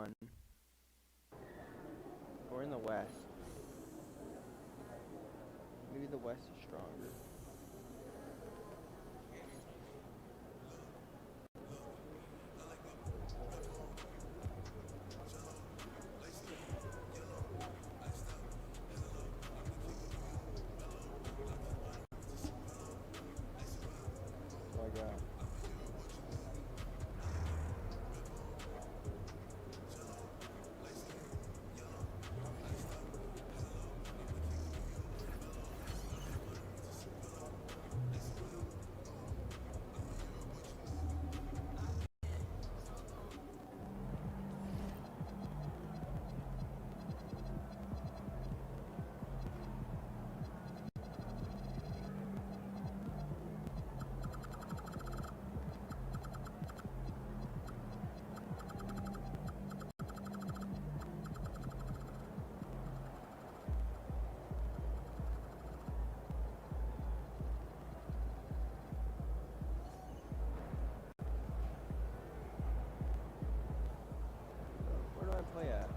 1. We're in the West. Maybe the West is stronger. Oh my God. Where do I play at?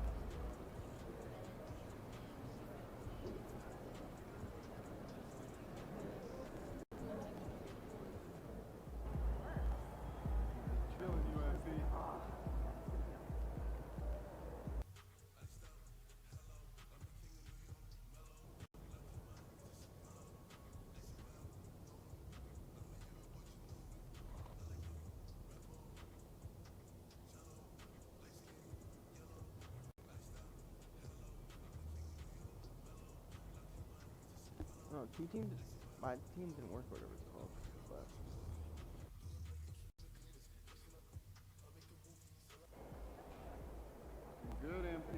No, two teams. My team didn't work, whatever it's called. But Good, MP.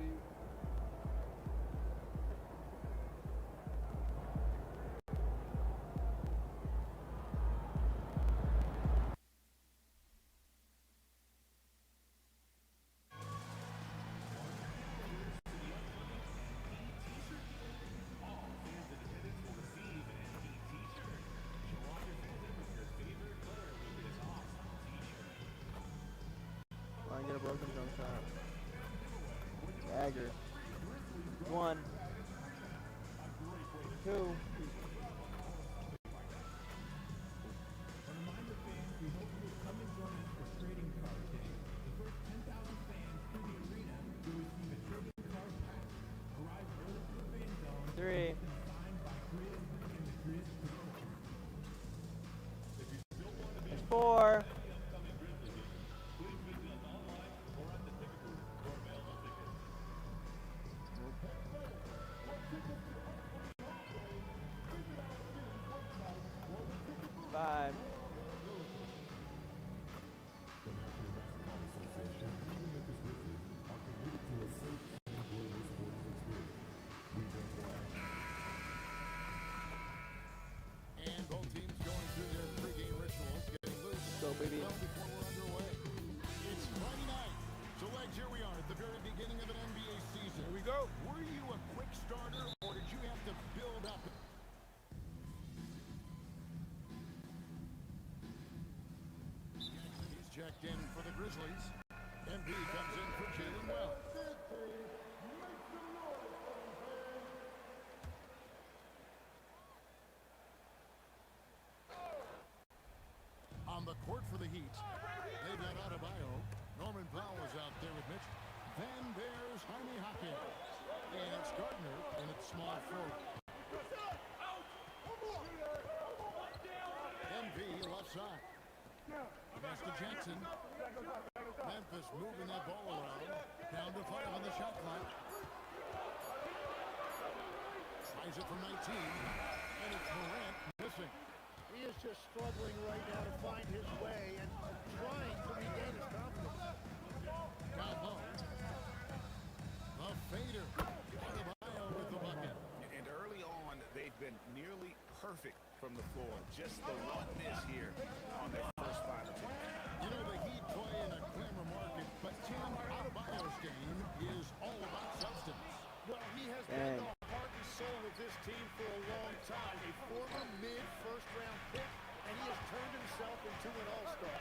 I get a broken jump shot. Dagger. 1. 2. Three. 4. 5. And both teams going through their pregame rituals, getting loose. Go, baby. Well, before we're underway, it's Friday night. So, Legs, here we are at the very beginning of an NBA season. Here we go. Were you a quick starter, or did you have to build up? He's checked in for the Grizzlies. MB comes in for Jalen Well. On the court for the Heat, they've got Adebayo. Norman Powell is out there with Mitch. Then there's Jaime Hawkins. And it's Gardner in its small forward. MV left side. Pass to Jackson. Memphis moving that ball around. Down to 5 on the shot clock. Tries it from 19. And it's Morant missing. He is just struggling right now to find his way and trying to regain his confidence. Got low. The fader. Adebayo with the bucket. And early on, they've been nearly perfect from the floor. Just the one miss here on their first 5 attempts. You know, the Heat play in a glamour market, but Tim, Adebayo's game is all about substance. Well, he has been the heart and soul of this team for a long time. A former mid-first-round pick, and he has turned himself into an all-star.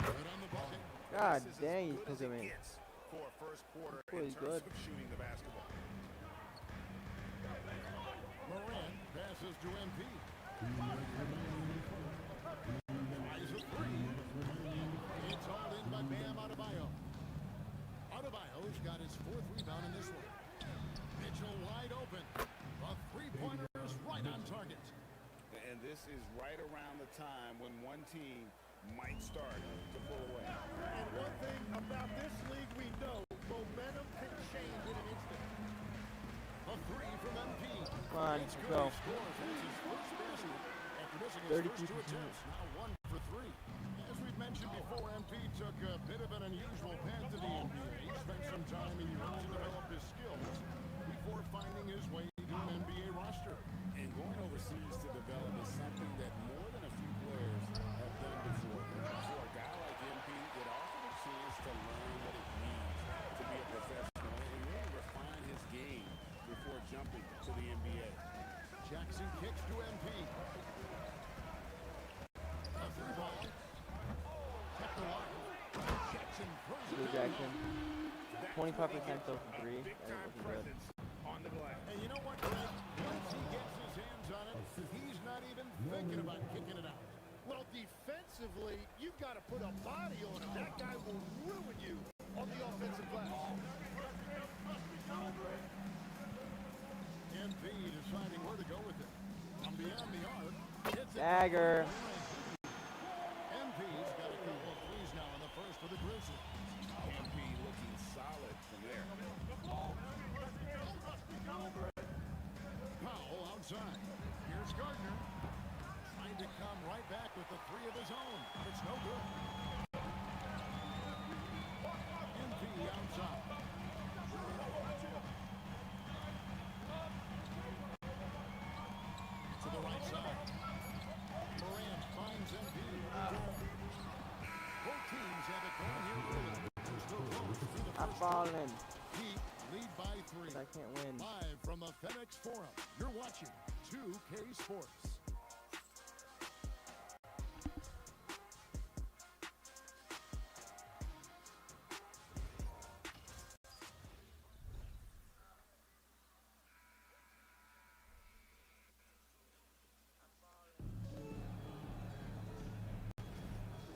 Right on the bucket. God This is dang, as he's good as cooking it me. gets for a first Oh, in he's terms good. of shooting the basketball. Morant passes to MP. Tries a three. It's all in by Bam Adebayo. Adebayo's got his 4th rebound in this one. Mitchell wide open. The three-pointer is right on target. And this is right around the time when one team might start to pull away. And one thing about this league we know, momentum can change in an instant. A three from MP. Come on, It's let's good. go. He scores. That's his first basket. After missing his first 2 attempts, now 1 for 3. As we've mentioned before, MP took a bit of an unusual path to the NBA. He spent some time in Europe to develop his skills before finding his way to an NBA roster. And going overseas to develop is something that more than a few players have done before. For a guy like MP, it offered a chance to learn what it means to be a professional and really refine his game before jumping to the NBA. Jackson kicks to MP. A three ball. Kept alive. Jackson throws it Blue down. Jackson. That's 25% when he gets though from a 3. big That time ain't looking good. presence on the glass. And you know what, Greg? Once he gets his hands on it, he's not even thinking about kicking it out. Well, defensively, you've got to put a body on him. That guy will ruin you on the offensive glass. MP deciding where to go with it. From beyond the arc, hits it. Dagger. MP's got a couple of threes now in the first for the Grizzlies. MP looking solid from there. Powell outside. Here's Gardner. Trying to come right back with the 3 of his own. It's no good. MP outside. To the right side. Morant finds MP. Both teams have it going here early. They're still close through the I'm first falling. Heat lead by 3. But I can't win. Live from the FedEx Forum, you're watching 2K Sports.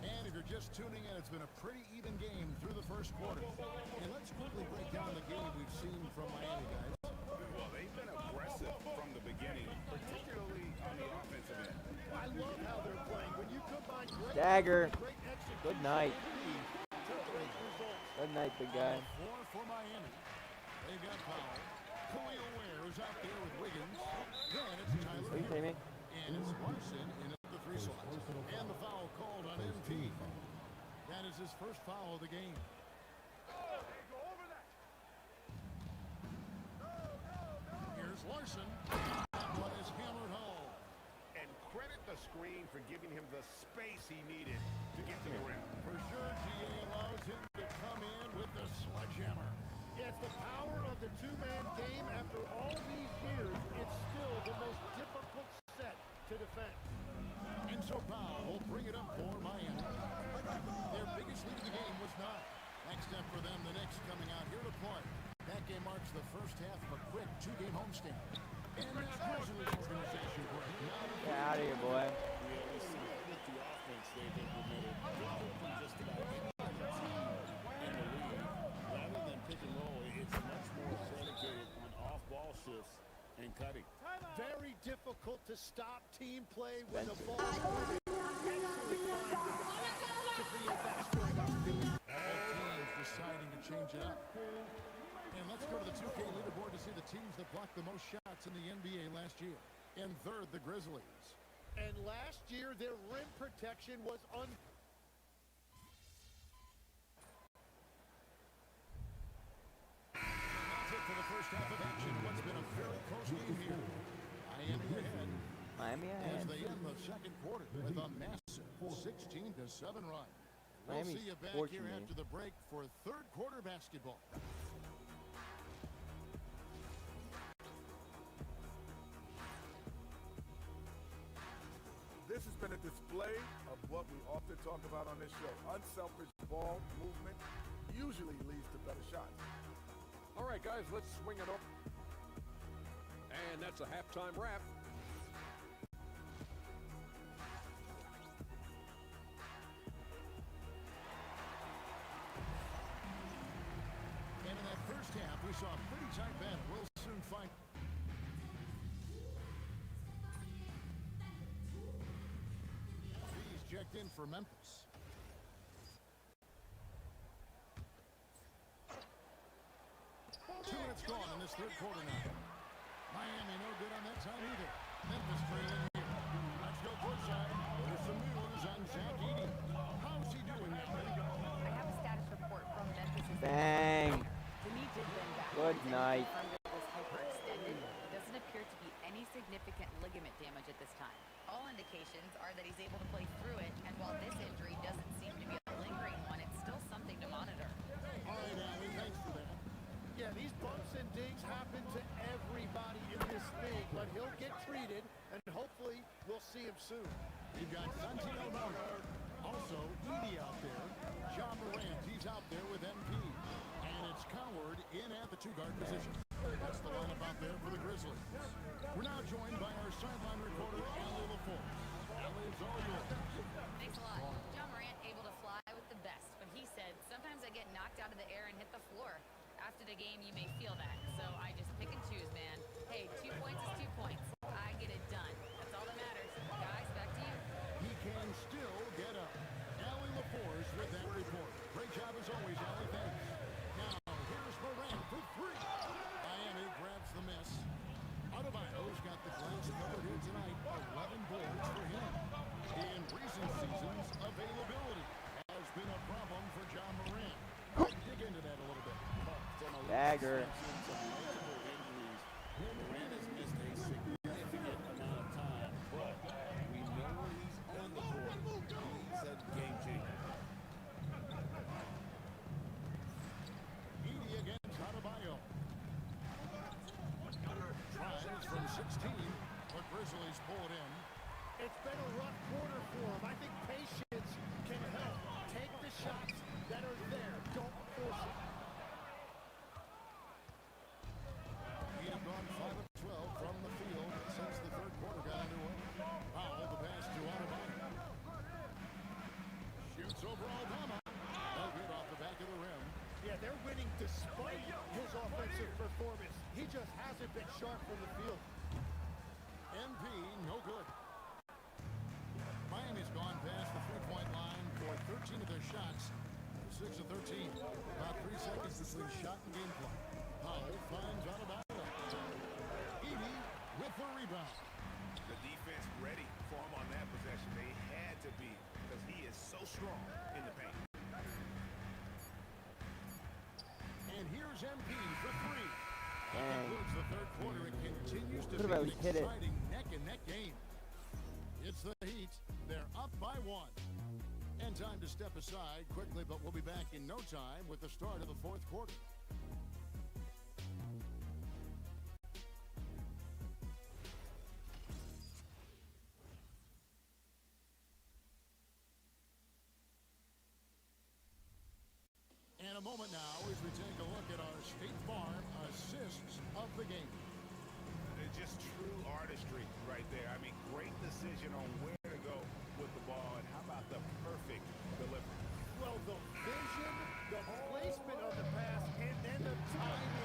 And if you're just tuning in, it's been a pretty even game through the first quarter. And let's quickly break down the game we've seen from Miami, guys. Well, they've been aggressive from the beginning, particularly on the offensive end. I love how they're playing. When you combine great Dagger. great execution Good night. to great results. Good night, big guy. On the floor for Miami. They've got Powell. Khalil Ware is out there with Wiggins. Then it's Tyler Are you Hero. kidding me? And it's Larson in at the 3 slot. And the foul called on MP. That is his first foul of the game. Here's Larson. That one is hammered home. And credit the screen for giving him the space he needed to get to the rim. For sure, GA allows him to come in with the sledgehammer. It's the power of the two-man game. After all these years, it's still the most difficult set to defend. And so Powell will bring it up for Miami. Their biggest lead of the game was 9. Next step for them, the Knicks coming out here to play. That game marks the first half of a quick 2-game homestand. And this Grizzlies organization, Greg, Get out of here, boy. We always see it with the offense they've implemented. They're open just about any other team in the league. Rather than pick and roll, it's much more predicated on off-ball shifts and cutting. Very difficult to stop team play when the ball is moving. Excellent find in the pass to create that scoring opportunity. all teams deciding to change it up. And let's go to the 2K leaderboard to see the teams that blocked the most shots in the NBA last year. In third, the Grizzlies. And last year, their rim protection was That's it for the first half of action. What's been a very close game here. Miami ahead Miami as ahead. they end the second quarter with a massive 16-7 run. We'll Miami's see you back torching here me. after the break for third quarter basketball. This has been a display of what we often talk about on this show. Unselfish ball movement usually leads to better shots. right, guys, let's swing it up. And that's a halftime wrap. And in that first half, we saw a pretty tight battle. We'll soon find. He's checked in for Memphis. Two minutes gone in this third quarter now. Miami no good on that time either. Memphis trailing here. Let's go courtside. There's some news on Zach Edey. How's he doing now? I have a status report from Memphis. Bang. The knee did bend back. Good night. Was hyperextended. It doesn't appear to be any significant ligament damage at this time. All indications are that he's able to play through it, and while this injury doesn't seem to be a lingering one, it's still something to monitor. All right, Allie, thanks for that. Yeah, these bumps and dings happen to everybody in this league, but he'll get treated, and hopefully we'll see him soon. You've got Santino Mono. Also, Edey out there. John Morant, he's out there with MP. And it's Coward in at the two-guard position. That's the lineup out there for the Grizzlies. We're now joined by our sideline reporter, Allie LaForce. Allie, it's all yours. Thanks a lot. John Morant able to fly with the best, but he said, sometimes I get knocked out of the air and hit the floor. After the game, you may feel that, so I just pick and choose, man. Hey, 2 points is 2 points. I get it done. That's all that matters. Guys, back to you. He can still get up. Allie LaForce with that report. Great job as always, Allie. Thanks. Now, here's Morant for three. Miami grabs the miss. Adebayo's got the glass covered here tonight. 11 boards for him. In recent seasons, availability has been a problem for John Morant. Dig into that a little bit. Dagger. Morant has missed a significant amount of time, but we know when he's on the court, he's a game changer. Edey against Adebayo. Tries from 16, but Grizzlies pull it in. It's been a rough quarter for him. I think patience can help. Take the shots that are there. Don't force it. Edey gone 5 of 12 from the field since the third quarter got underway. Powell, the pass to Adebayo. Shoots over Aldama. No good off the back of the rim. Yeah, they're winning despite his offensive performance. He just hasn't been sharp from the field. MP, no good. Miami's gone past the three-point line for 13 of their shots. 6 of 13. About 3 seconds between shot and game clock. Powell finds Adebayo. Edey with the rebound. The defense ready for him on that possession. They had to be, because he is so strong in the paint. And here's MP for three. That Dang. concludes the third quarter. It continues to Could've be at an least hit it. exciting neck-and-neck game. It's the Heat. They're up by 1. And time to step aside quickly, but we'll be back in no time with the start of the fourth quarter. And a moment now as we take a look at our State Farm assists of the game. It's just true artistry right there. I mean, great decision on where to go with the ball, and how about the perfect delivery? Well, the vision, the placement of the pass, and then the timing.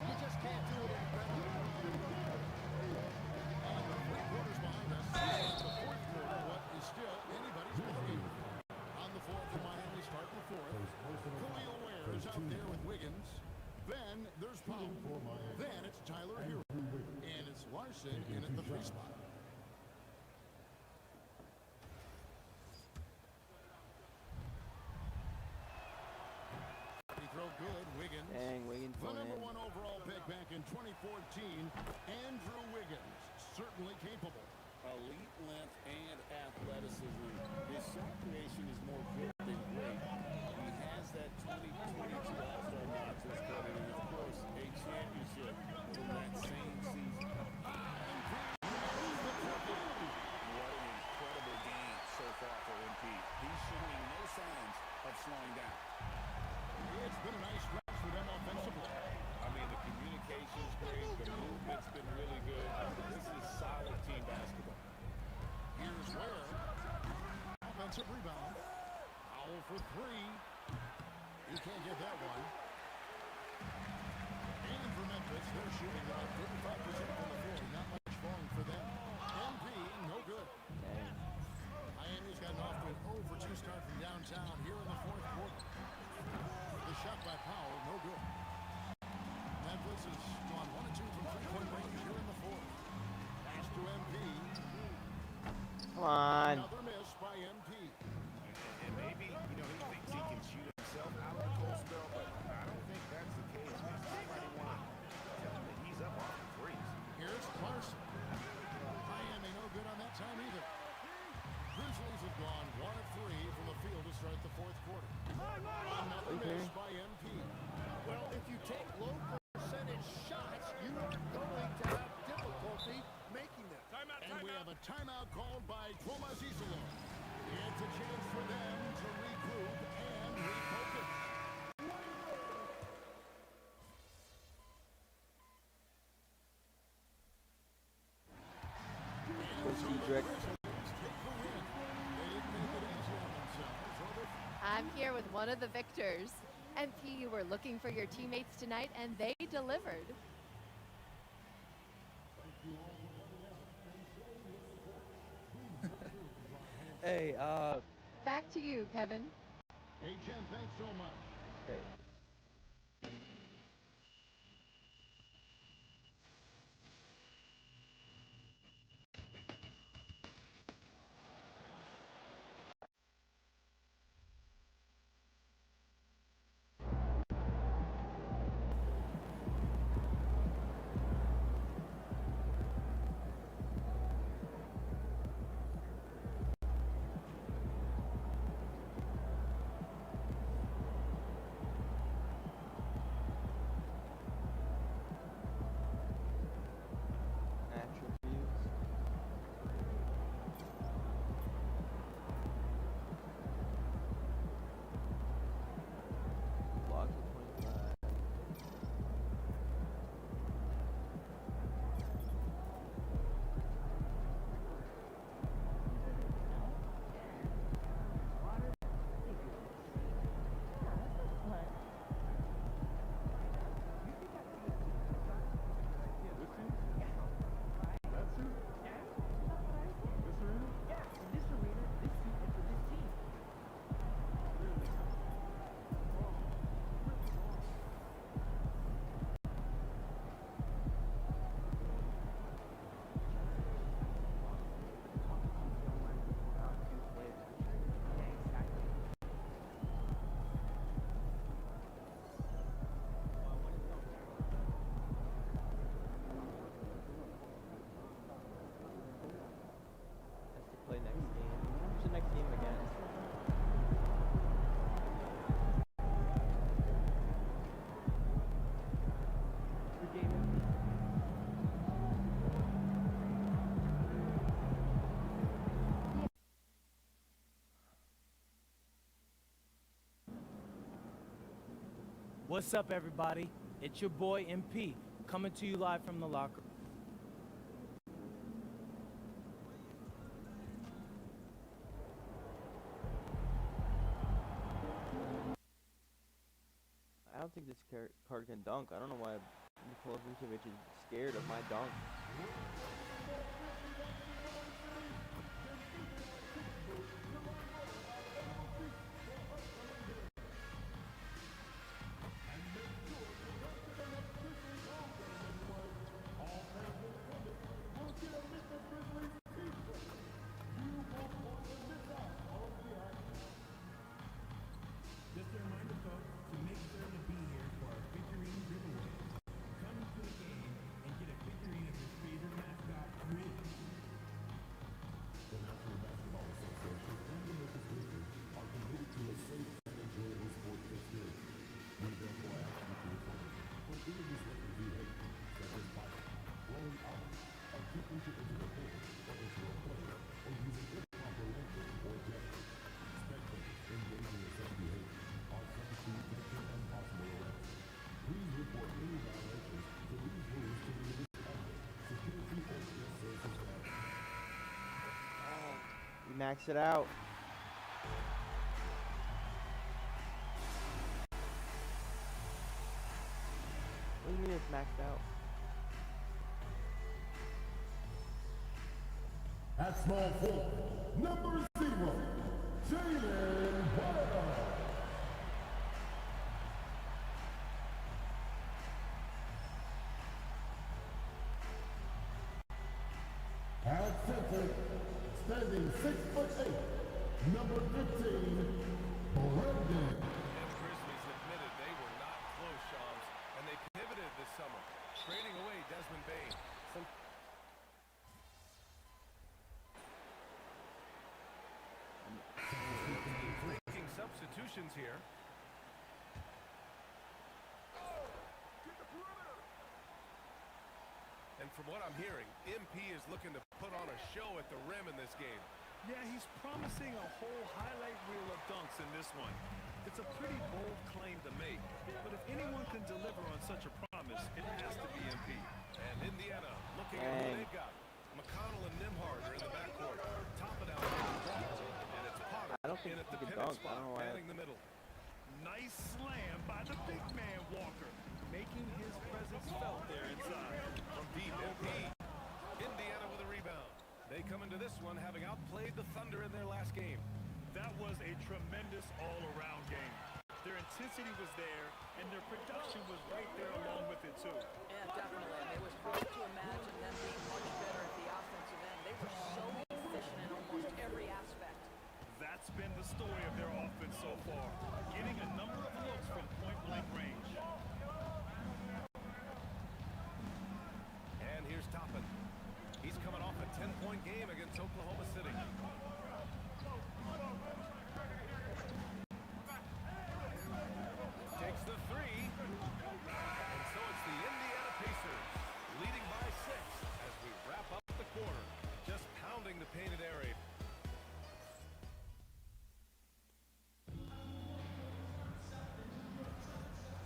You just can't do it any better. And the three quarters behind us. The fourth quarter, what is still anybody's ball game. On the floor for Miami, starting the fourth. Khalil Ware is out there with Wiggins. Then there's Powell. Then it's Tyler Hero. And it's Larson in at the 3 spot. He throw good, Wiggins. Dang, Wiggins The going number in. 1 overall pick back in 2014, Andrew Wiggins, certainly capable. Elite length and athleticism. His shot creation is more good than great. He has that 2022 All-Star nod to his credit, and of course, a championship from that same season. Come on. Another miss by MP. And maybe, he thinks he can shoot himself out of the cold spell, but I don't think that's the case. Maybe somebody want to tell him that he's up off the threes. Here's Clarkson. Miami no good on that time either. Grizzlies have gone 1 of 3 from the field to start the fourth quarter. Another miss by MP. Well, if you take low percentage shots, you are going to have difficulty making them. And we have a timeout called by Thomas Isolo. It's a chance for them to regroup and refocus. Cedric. I'm here with one of the victors. MP, you were looking for your teammates tonight, and they delivered. Hey, Back to you, Kevin. Hey, Jen, thanks so much. okay. Attributes. Blocks of 25. Has to play next game. Who's the next game again? What's up, everybody? It's your boy MP, coming to you live from the locker room. I don't think this card can dunk. I don't know why Nikola Vucevic is scared of my dunk. Just a reminder, folks, to make sure to be here for our figurine giveaway. Come to the game and get a figurine of your favorite mascot, Grizz. The National Basketball Association and the Memphis Grizzlies are committed to a safe and enjoyable sports experience. We therefore ask you to refrain from any disruptive behavior, such as biting, blowing out, attempting to enter the court or into a play, or using improper language or gestures. Spectators engaging in such behavior are subject to detention and possible arrest. Please report any violations to these rules to the municipality, security, or guest services staff. We max it out. What do you mean it's maxed out? At small forward, number 0, Jalen Butler. At center, Standing 6'8", number 15, Brendan. And the Grizzlies admitted they were not close, Shams, and they pivoted this summer, trading away Desmond Bane. Making substitutions here. And from what I'm hearing, MP is looking to put on a show at the rim in this game. Yeah, he's promising a whole highlight reel of dunks in this one. It's a pretty bold claim to make, but if anyone can deliver on such a promise, it has to be MP. And Indiana looking at what they've got. McConnell and Nimhard are in the backcourt. Top it out. And it's Potter I don't think in at the he can pivot dunk. I spot, don't know why. manning the middle. Nice slam by the big man Walker, making his presence felt there inside. From deep, MP. Indiana with a rebound. They come into this one having outplayed the Thunder in their last game. That was a tremendous all-around game. Their intensity was there, and their production was right there along with it, too. Yeah, definitely. And it was hard to imagine them being much better at the offensive end. They were so efficient in almost every aspect. That's been the story of their offense so far, getting a number of looks from point-blank range. And here's Toppin. He's coming off a 10-point game against Oklahoma City. Takes the three. And so it's the Indiana Pacers leading by 6 as we wrap up the quarter. Just pounding the painted area.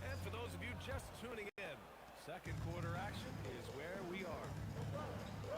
And for those of you just tuning in, second quarter action is where we are.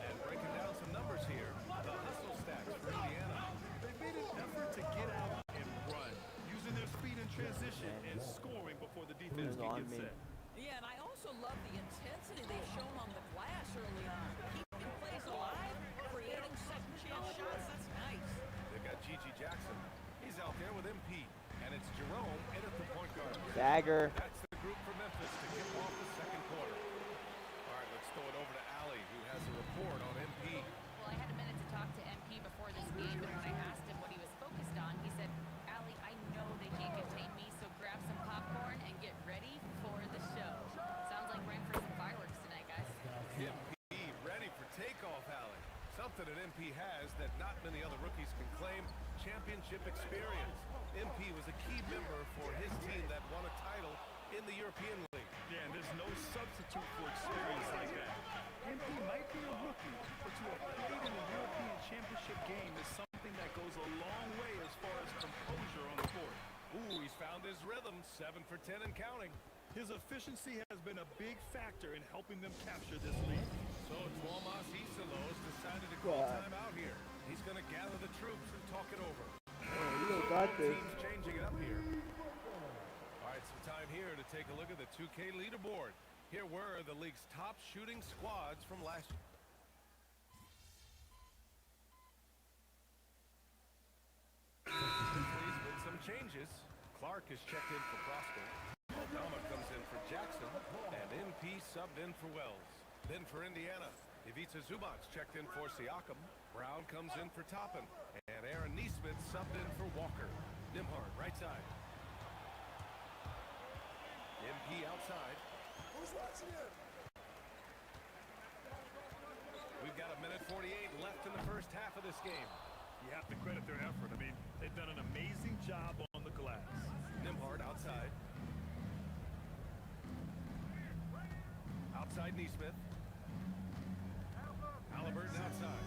And breaking down some numbers here, the hustle stats for Indiana. They made an effort to get out and run, using their speed in transition and scoring before the defense can get set. Yeah, and I also love the intensity they've shown on the glass early on. Keeping plays alive, creating second chance shots. That's nice. They've got Gigi Jackson. He's out there with MP. And it's Jerome in at the point guard. Dagger. That's the group for Memphis to kick off the second quarter. All right, let's throw it over to Allie, who has a report on MP. Well, I had a minute to talk to MP before this game, and when I asked him what he was focused on, he said, Allie, I know they can't contain me, so grab some popcorn and get ready for the show. Sounds like we're in for some fireworks tonight, guys. MP ready for takeoff, Allie. Something that MP has that not many other rookies can claim, championship experience. MP was a key member for his team that won a title in the European League. Yeah, and there's no substitute for experience like that. MP might be a rookie, but to have played in the European Championship game is something that goes a long way as far as composure on the court. Ooh, he's found his rhythm, 7 for 10 and counting. His efficiency has been a big factor in helping them capture this lead. So Tuomas Iselos decided to call time out here. He's going to gather the troops and talk it over. You got this. Teams changing it up here. All right, some time here to take a look at the 2K leaderboard. Here were the league's top shooting squads from last year. Please with some changes. Clark is checked in for Prosper. Aldama comes in for Jackson, and MP subbed in for Wells. Then for Indiana, Ivica Zubac checked in for Siakam. Brown comes in for Toppin, and Aaron Neesmith subbed in for Walker. Nimhard, right side. MP outside. Who's watching him? We've got 1:48 left in the first half of this game. You have to credit their effort. I mean, they've done an amazing job on the glass. Nimhard outside. Outside Neesmith. Halliburton outside.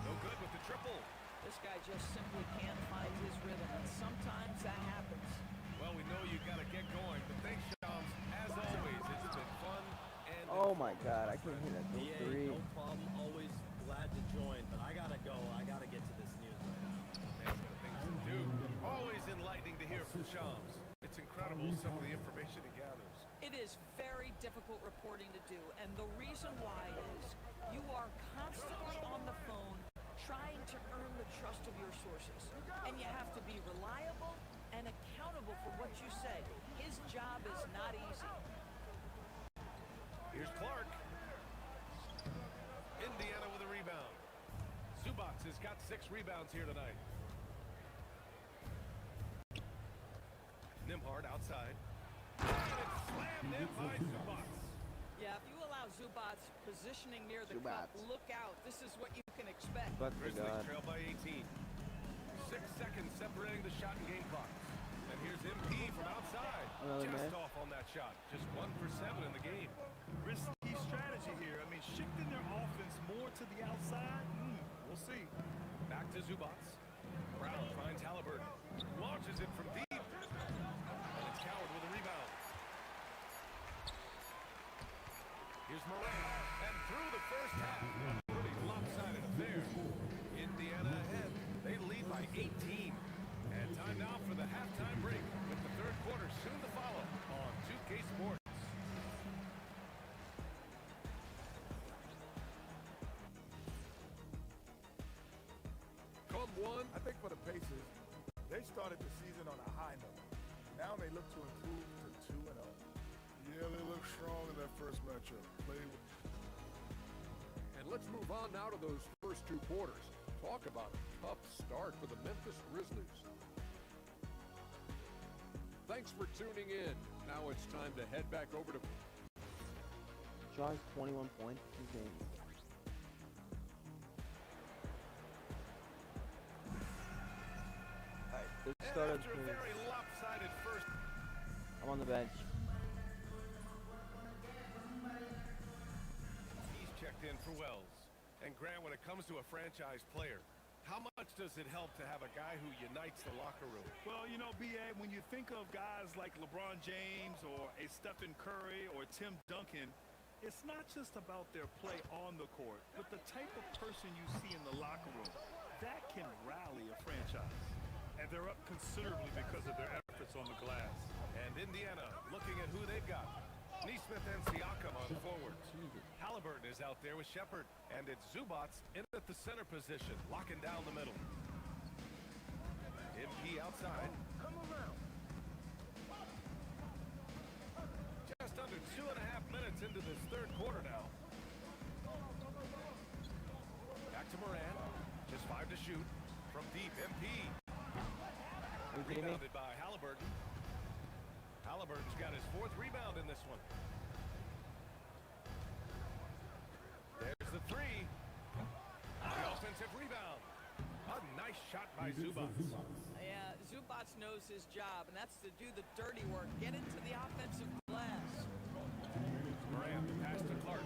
No good with the triple. This guy just simply can't find his rhythm, and sometimes that happens. Well, we know you've got to get going, but thanks, Shams. As always, it's been fun and Oh my God, I can't hit that three. No problem. Always glad to join, but I gotta go. I gotta get to this news right now. man's got things to do. Always enlightening to hear from Shams. It's incredible some of the information he gathers. It is very difficult reporting to do, and the reason why is you are constantly on the phone trying to earn the trust of your sources, and you have to be reliable and accountable for what you say. His job is not easy. Here's Clark. Indiana with a rebound. has got 6 rebounds here tonight. Nimhard outside. And it's slammed in by Zubats. Yeah, if you allow Zubats positioning near the cup, look out. This is what you can expect. Grizzlies trail by 18. 6 seconds separating the shot and game clock. And here's MP from outside. Just off on that shot. Just 1 for 7 in the game. Risky strategy here. I mean, shifting their offense more to the outside. We'll see. Back to Zubats. Brown finds Halliburton. Launches it from deep. And it's Coward with a rebound. Here's Moran. And through the first half. A pretty lopsided affair. Indiana ahead. They lead by 18. And time now for the halftime break, with the third quarter soon to follow on 2K Sports. Come one. I think for the Pacers, they started the season on a high note. Now they look to improve to 2-0. Yeah, they look strong in that first matchup. And let's move on now to those first 2 quarters. Talk about a tough start for the Memphis Grizzlies. Thanks for tuning in. Now it's time to head back over to... Shaw's 21 points in the game. Alright, let's start after a very lopsided first... I'm on the bench. He's checked in for Wells. And Grant, when it comes to a franchise player, how much does it help to have a guy who unites the locker room? Well, you know, B.A., when you think of guys like LeBron James or a Stephen Curry or Tim Duncan, it's not just about their play on the court, but the type of person you see in the locker room. That can rally a franchise. And they're up considerably because of their efforts on the glass. And Indiana looking at who they've got. Neesmith and Siakam on forwards. Halliburton is out there with Shepard. And it's Zubats in at the center position, locking down the middle. MP outside. Come around. Just under 2.5 minutes into this third quarter now. Back to Moran. Just 5 to shoot. From deep, MP. Rebounded by Halliburton. Halliburton's got his 4th rebound in this one. There's the 3. The offensive rebound. A nice shot by Zubats. Yeah, Zubats knows his job, and that's to do the dirty work. Get into the offensive glass. Moran, pass to Clark.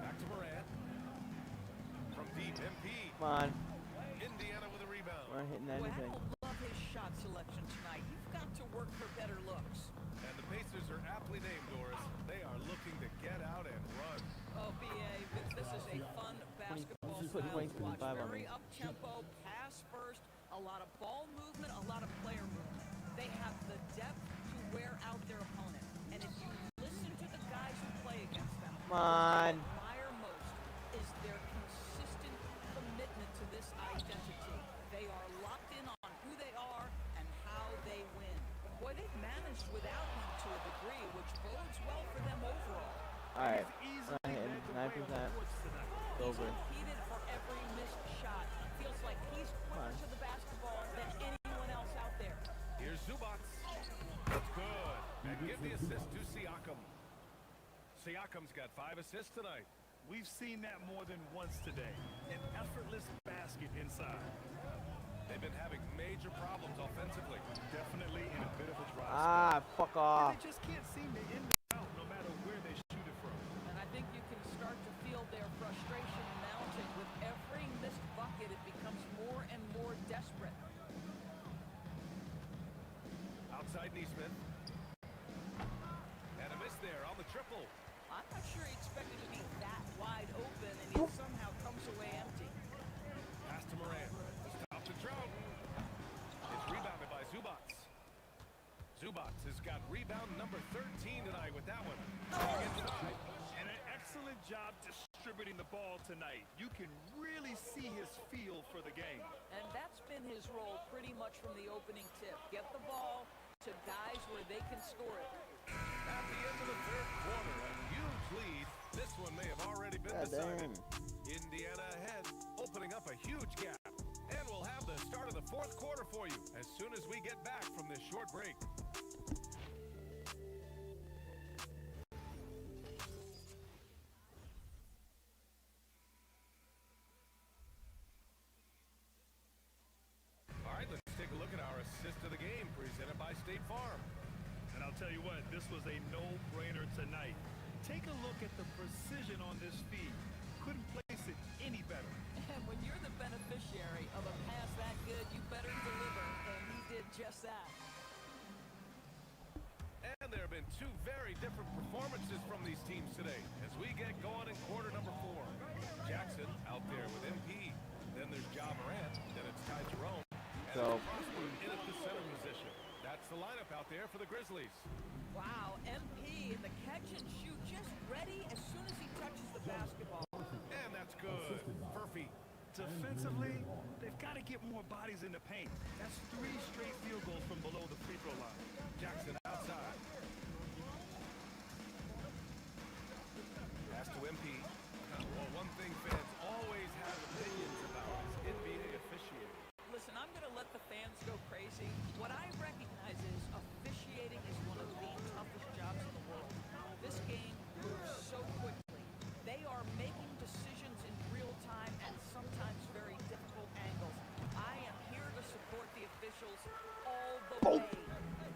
Back to Moran. From deep, MP. Come on. Indiana with a rebound. We're not hitting anything. Well, I love his shot selection tonight. You've got to work for better looks. And the Pacers are aptly named, Doris. They are looking to get out and run. Oh, B.A., this is a fun basketball style to watch. Very up-tempo, pass first, a lot of ball movement, a lot of player movement. They have the depth to wear out their opponent. And if you listen to the guys who play against them, come on. what I admire most is their consistent commitment to this identity. They are locked in on who they are and how they win. Boy, they've managed without him to a degree, which bodes well for them overall. Alright, not hitting 9%. It's over. Competed for every missed shot. Feels like he's closer to the basketball than anyone else out there. Here's Zubats. That's good. And give the assist to Siakam. Siakam's got 5 assists tonight. We've seen that more than once today. An effortless basket inside. They've been having major problems offensively. Definitely in a bit of a dry spot. Fuck off. And they just can't seem to end it out no matter where they shoot it from. And I think you can start to feel their frustration mounting. With every missed bucket, it becomes more and more desperate. Outside Neesmith. And a miss there on the triple. I'm not sure he expected to be that wide open, and he somehow comes away empty. Pass to Moran. To stop the drought. It's rebounded by Zubats. Zubats has got rebound number 13 tonight with that one. Inside. And an excellent job distributing the ball tonight. You can really see his feel for the game. And that's been his role pretty much from the opening tip. Get the ball to guys where they can score it. At the end of the third quarter, a huge lead. This one may have already been decided. Indiana ahead, opening up a huge fourth quarter for you as soon as we get back from this short break. All right, let's take a look at our assist of the game presented by State Farm. And I'll tell you what, this was a no-brainer tonight. Take a look at the precision on this feed. Couldn't place it any better. And when you're the beneficiary of a pass that good, you better deliver, and he did just that. And there have been two very different performances from these teams today as we get going in quarter number 4. Jackson out there with MP. Then there's Ja Morant. Then it's Ty Jerome. So in at the center position. That's the lineup out there for the Grizzlies. Wow, MP in the catch and shoot, just ready as soon as he touches the basketball. And that's good. Furphy. Defensively, they've got to get more bodies in the paint. That's 3 straight field goals from below the free throw line. Jackson outside. Pass to MP. Well, one thing fans always have opinions about is NBA officiating. Listen, I'm going to let the fans go crazy. What I recognize is officiating is one of the toughest jobs in the world. This game moves so quickly. They are making decisions in real time and sometimes very difficult angles. I am here to support the officials all the way.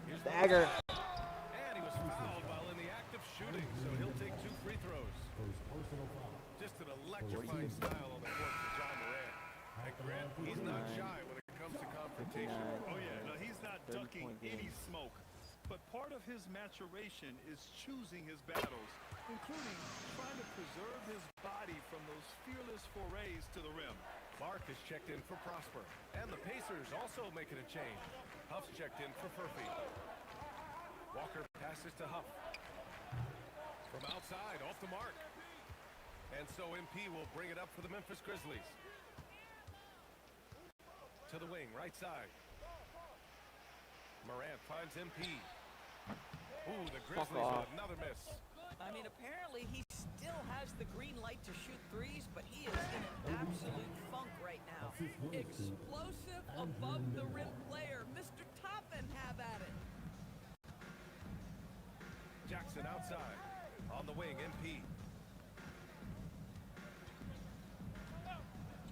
Here's dagger. And he was fouled while in the act of shooting, so he'll take 2 free throws. Just an electrifying style on the court for Ja Morant. And Grant, he's not shy when it comes to confrontation. Oh yeah, no, he's not ducking any smoke. But part of his maturation is choosing his battles, including trying to preserve his body from those fearless forays to the rim. Clark is checked in for Prosper. And the Pacers also making a change. Huff's checked in for Furphy. Walker passes to Huff. From outside, off the mark. And so MP will bring it up for the Memphis Grizzlies. To the wing, right side. Morant finds MP. Ooh, the Grizzlies with another miss. I mean, apparently he still has the green light to shoot threes, but he is in an absolute funk right now. Explosive above the rim player. Mr. Toppin, have at it. Jackson outside. On the wing, MP.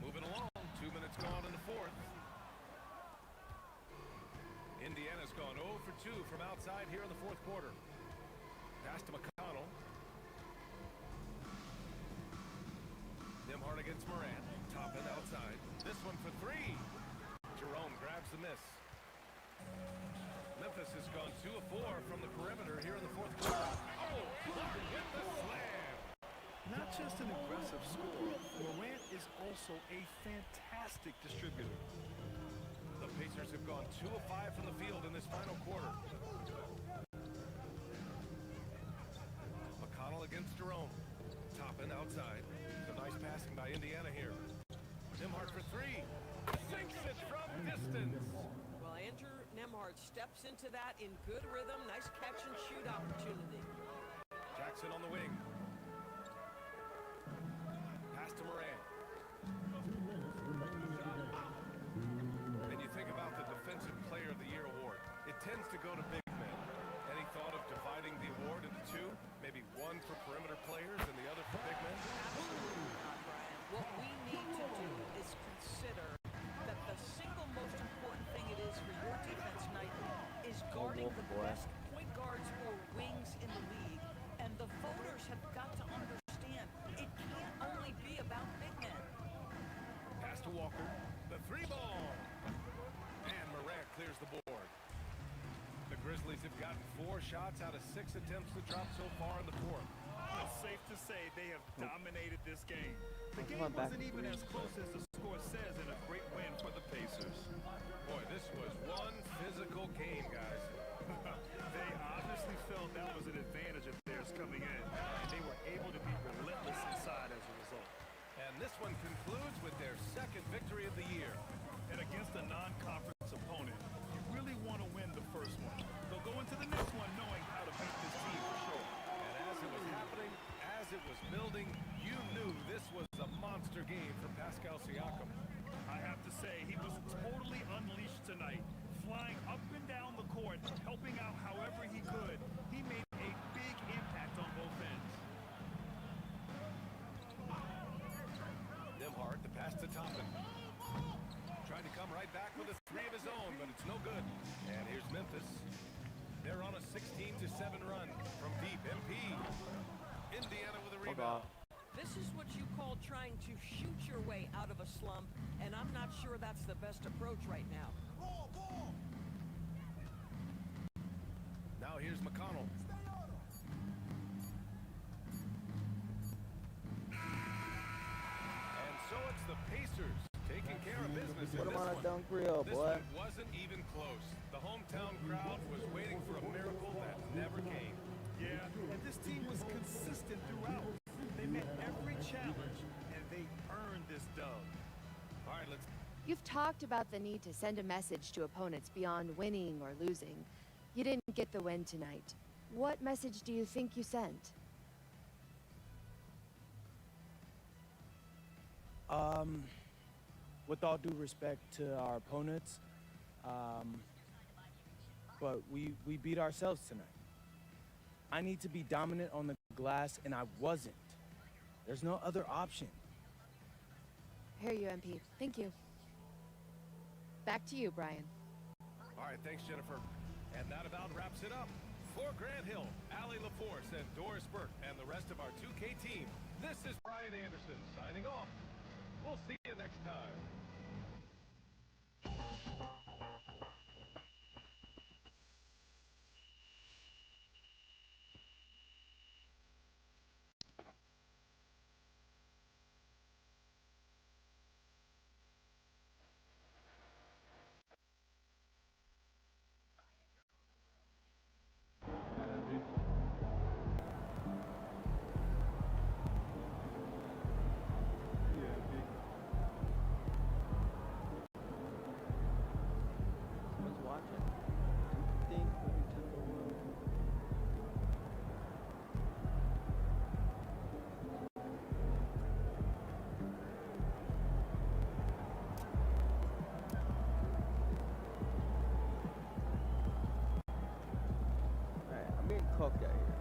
Moving along. 2 minutes gone in the fourth. Indiana's gone 0 for 2 from outside here in the fourth quarter. Pass to McConnell. Nembhard against Morant. Toppin outside. This one for 3. Jerome grabs the miss. Memphis has gone 2 of 4 from the perimeter here in the fourth quarter. Oh, Clark with the slam. Not just an aggressive scorer, Morant is also a fantastic distributor. The Pacers have gone 2 of 5 from the field in this final quarter. McConnell against Jerome. Toppin outside. Some nice passing by Indiana here. Nembhard for 3. Sinks it from distance. Well, Andrew Nembhard steps into that in good rhythm. Nice catch and shoot opportunity. Jackson on the wing. Pass to Morant. And you think about the Defensive Player of the Year award. It tends to go to big men. Any thought of dividing the award into 2? Maybe one for perimeter players and the other for big men? Absolutely not, Brian. What we need to do is consider that the single most important thing it is for your defense nightly is guarding the best point guards or wings in the league. And the voters have got to understand it can't only be about big men. Pass to Walker. The 3 ball. And Morant clears the board. The Grizzlies have gotten 4 shots out of 6 attempts to drop so far in the fourth. It's safe to say they have dominated this game. The game wasn't even as close as the score says, and a great win for the Pacers. Boy, this was one physical game, guys. They obviously felt that was an advantage of theirs coming in, and they were able to be relentless inside as a result. And this one concludes with their second victory of the year. And against a non-conference opponent, you really want to win the first one. They'll go into the next one knowing how to beat this team for sure. And as it was happening, as it was building, you knew this was a monster game for Pascal Siakam. I have to say, he was totally unleashed pass to Toppin. Tried to come right back with a three of his own, but it's no good. And here's Memphis. They're on a 16-7 run from deep. MP. Indiana with a rebound. This is what you call trying to shoot your way out of a slump, and I'm not sure that's the best approach right now. Now here's McConnell. And so it's the Pacers taking care of business in Put this him on a one. dunk reel, This boy. one wasn't even close. The hometown crowd was waiting for a miracle that never came. Yeah, and this team was consistent throughout. They met every challenge, and they earned this dub. All right, let's... You've talked about the need to send a message to opponents beyond winning or losing. You didn't get the win tonight. What message do you think you sent? With all due respect to our opponents, but we beat ourselves tonight. I need to be dominant on the glass, and I wasn't. There's no other option. Hear you, MP. Thank you. Back to you, Brian. All right, thanks, Jennifer. And that about wraps it up. For Grant Hill, Allie LaForce, and Doris Burke, and the rest of our 2K team, this is Brian Anderson signing off. We'll see you next time. Someone's watching. Do you think we can tell the world? Alright, I'm being cooked out here.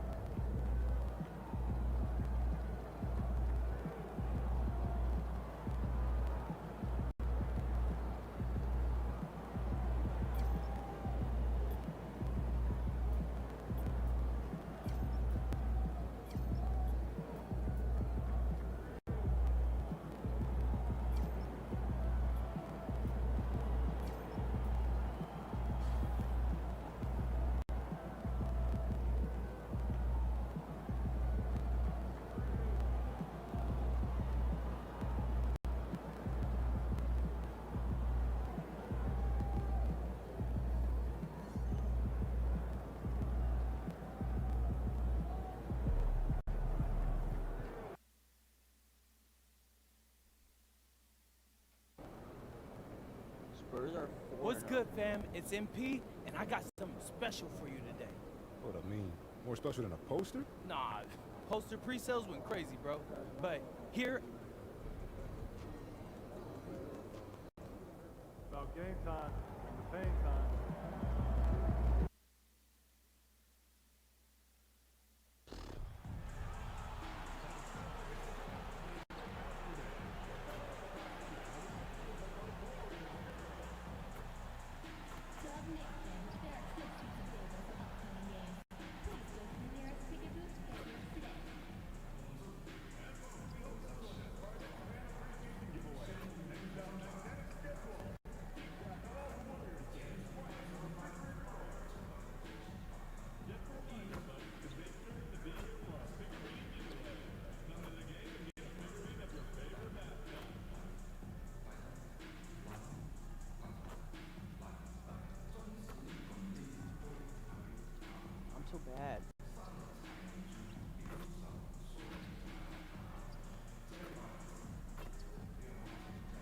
Spurs are 4-0. What's good, fam? It's MP, and I got something special for you today. What I mean, more special than a poster? Nah, poster pre-sales went crazy, bro. But here, About game time and the pain time. I'm so bad.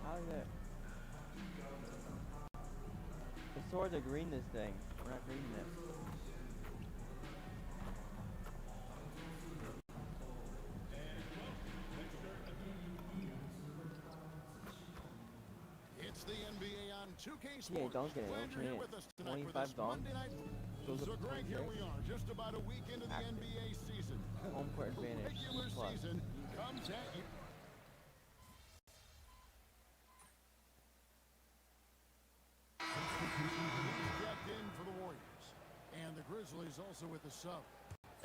How is it? The swords are green this thing. We're not green this. It's the NBA on 2K Yeah, Sports. don't get it. Glad Don't you're here change with it. us tonight for 25 this dunk. Monday night. Goes So up to Greg, here 26. we are, just about a week into the Active. NBA season. Home court The advantage. regular Plus. season comes at you. is also with the sub.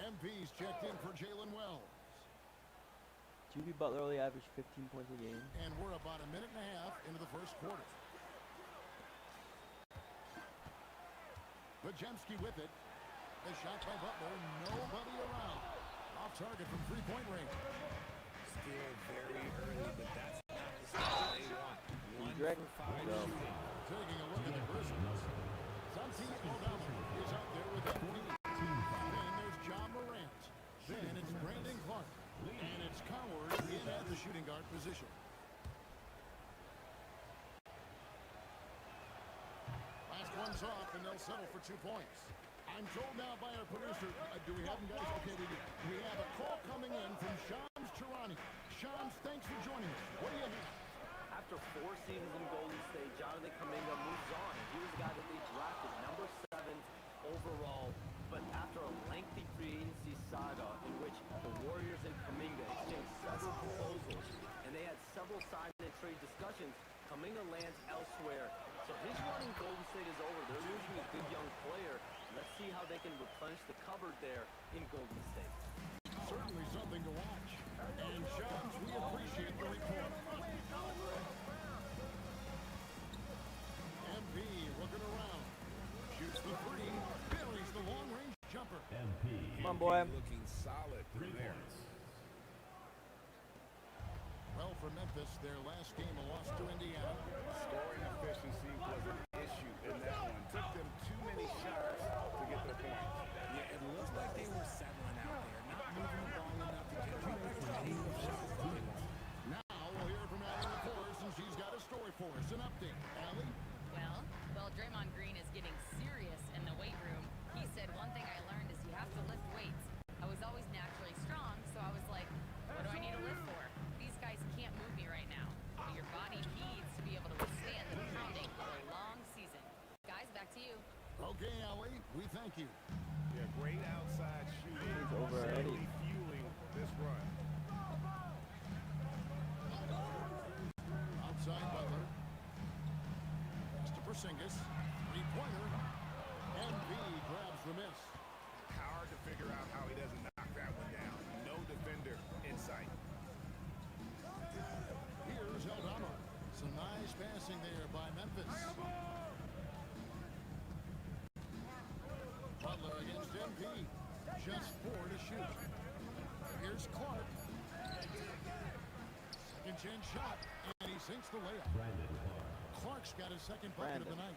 MP's checked in for Jalen Wells. Jimmy Butler only averaged 15 points a game. And we're about a minute and a half into the first quarter. Bajemski with it. The shot by Butler. Nobody around. Off target from three-point range. Still very early, but that's not the start they want. 1 for 5 shooting. Taking a look at the Grizzlies. Santi Aldama is out there with that lead. Then there's John Morant. Then it's Brandon Clark. And it's Coward in at the shooting guard position. Last one's off, and they'll settle for 2 points. I'm told now by our producer, do we have them, guys? Okay, we have a call coming in from Shams Charania. Shams, thanks for joining us. What do you have? After 4 seasons in Golden State, Jonathan Kuminga moves on. He was the guy that they drafted, number 7 overall. But after a lengthy free agency saga in which the Warriors and Kuminga exchanged several proposals, and they had several sign and trade discussions, Kuminga lands elsewhere. So his run in Golden State is over. They're losing a good young player. Let's see how they can replenish the cupboard there in Golden State. Certainly something to watch. And Shams, we appreciate the report. MP looking around. Shoots the three. Buries the long-range jumper. Come on, boy. Looking solid from there. Well, for Memphis, their last game a loss to Indiana. Scoring efficiency was an issue in that one. Took them too many shots to get their points. Yeah, it looks like they were settling out there, not moving the ball enough to generate the type of shots that they want. Now we'll hear from Allie LaForce, and she's got a story for us. An update. Allie? Well, Draymond Green is getting serious in the weight room. He said, one thing I learned is you have to lift weights. I was always naturally strong, so I was like, what do I need to lift for? These guys can't move me right now. But your body needs to be able to withstand the pounding for a long season. Guys, back to you. Okay, Allie, we thank you. Yeah, great outside shooting. It's over already. Certainly fueling this run. Outside Butler. Next to Porzingis. Three-pointer. MB grabs the miss. Hard to figure out how he doesn't knock that one down. No defender in sight. Here's Aldama. Some nice passing there by Memphis. Butler against MP. Just 4 to shoot. Here's Clark. Second chance shot. And he sinks the layup. Clark's got his second bucket of the night.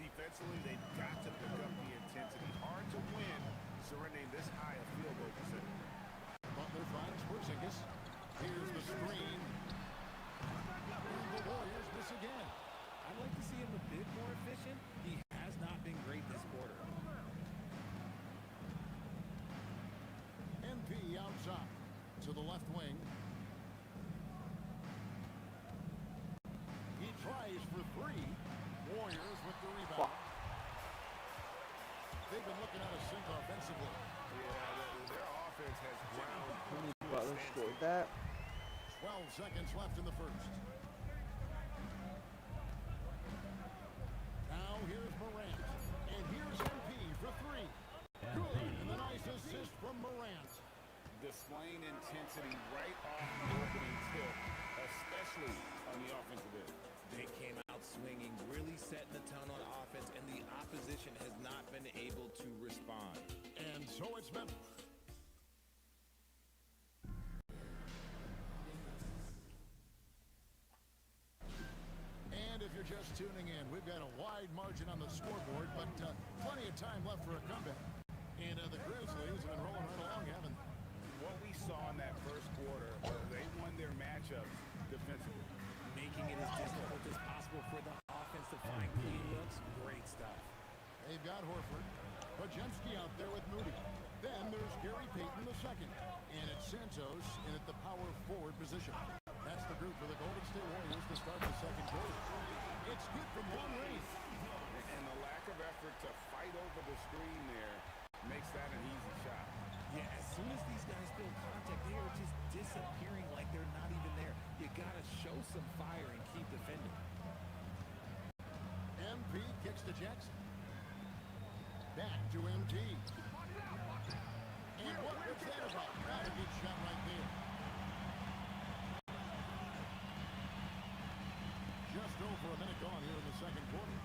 Defensively, they've got to pick up the intensity. Hard to win surrendering this high a field goal percentage. Butler finds Porzingis. Here's the screen. And the Warriors miss again. I'd like to see him a bit more efficient. He has not been great this quarter. MP outside to the left wing. He tries for 3. Warriors with the rebound. They've been looking out of sync offensively. Yeah, their offense has ground. Jimmy Butler scored that. 12 seconds left in the first. Now here's Morant. And here's MP for 3. Good. And the nice assist from Morant. Displaying intensity right off the opening tip, especially on the offensive end. They came out swinging, really setting the tone on offense, and the opposition has not been able to respond. And so it's Memphis. And if you're just tuning in, we've got a wide margin on the scoreboard, but plenty of time left for a comeback. And the Grizzlies have been rolling right along, haven't they? What we saw in that first quarter, they won their matchups defensively. Making it as difficult as possible for the offense to find clean looks. Great stuff. They've got Horford. Bajemski out there with Moody. Then there's Gary Payton II. And it's Santos in at the power forward position. That's the group for the Golden State Warriors to start the second quarter. It's good from long range. And the lack of effort to fight over the screen there makes that an easy shot. Yeah, as soon as these guys feel contact, they are just disappearing like they're not even there. You gotta show some fire and keep defending. MP kicks to Jackson. Back to MT. And what was that about? Not a good shot right there. Just over a minute gone here in the second quarter.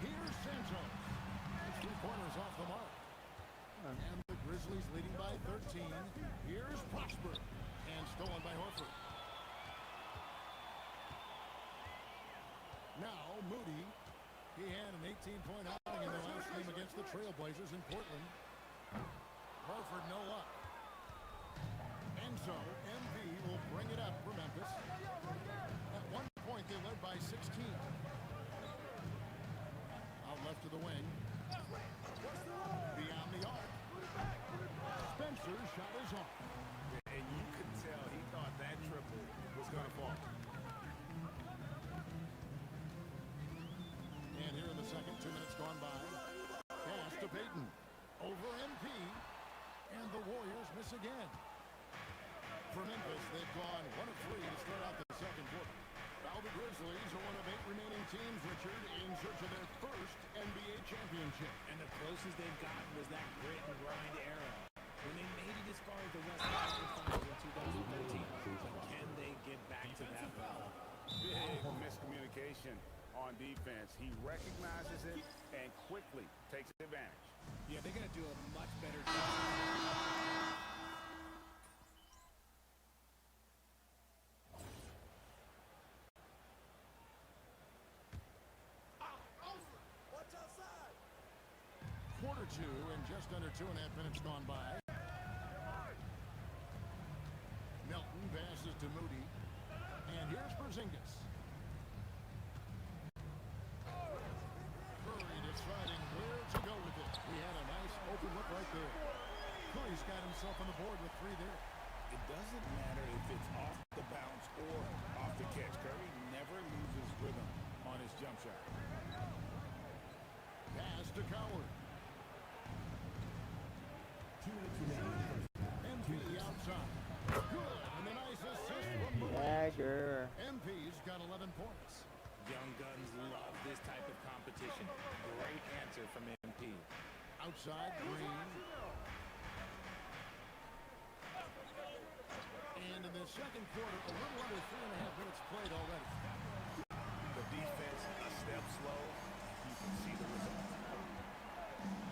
Here's Santos. It's 3 pointers off the mark. And the Grizzlies leading by 13. Here's Prosper. And stolen by Horford. Now Moody. He had an 18-point outing in the last game against the Trailblazers in Portland. Horford no luck. And so MV will bring it up for Memphis. At one point they led by 16. Out left to the wing. Beyond the arc. Spencer's shot is off. And you could tell he thought that triple was going to fall. And here in the second, 2 minutes gone by. Pass to Payton. Over MP. And the Warriors miss again. For Memphis, they've gone 1 of 3 to start out the second quarter. Now the Grizzlies are one of 8 remaining teams, Richard, in search of their first NBA championship. And the closest they've gotten was that grit and grind era, when they made it as far as the West Conference Finals in 2013. But can they get back to that level? Big miscommunication on defense. He recognizes it and quickly takes advantage. Yeah, they're going to do a much better job. Quarter 2 and just under 2.5 minutes gone by. Melton passes to Moody. And here's Porzingis. Curry deciding where to go with it. He had a nice open look right there. Curry's got himself on the board with 3 there. It doesn't matter if it's off the bounce or off the catch. Curry never loses rhythm on his jump shot. Pass to Coward. 2 minutes remaining. MP outside. Good. And a nice assist from Moody. Dagger. MP's got 11 points. Young guns love this type of competition. Great answer from MP. Outside, Green. And in the second quarter, a little under 3.5 minutes played already. The defense a step slow. You can see the result.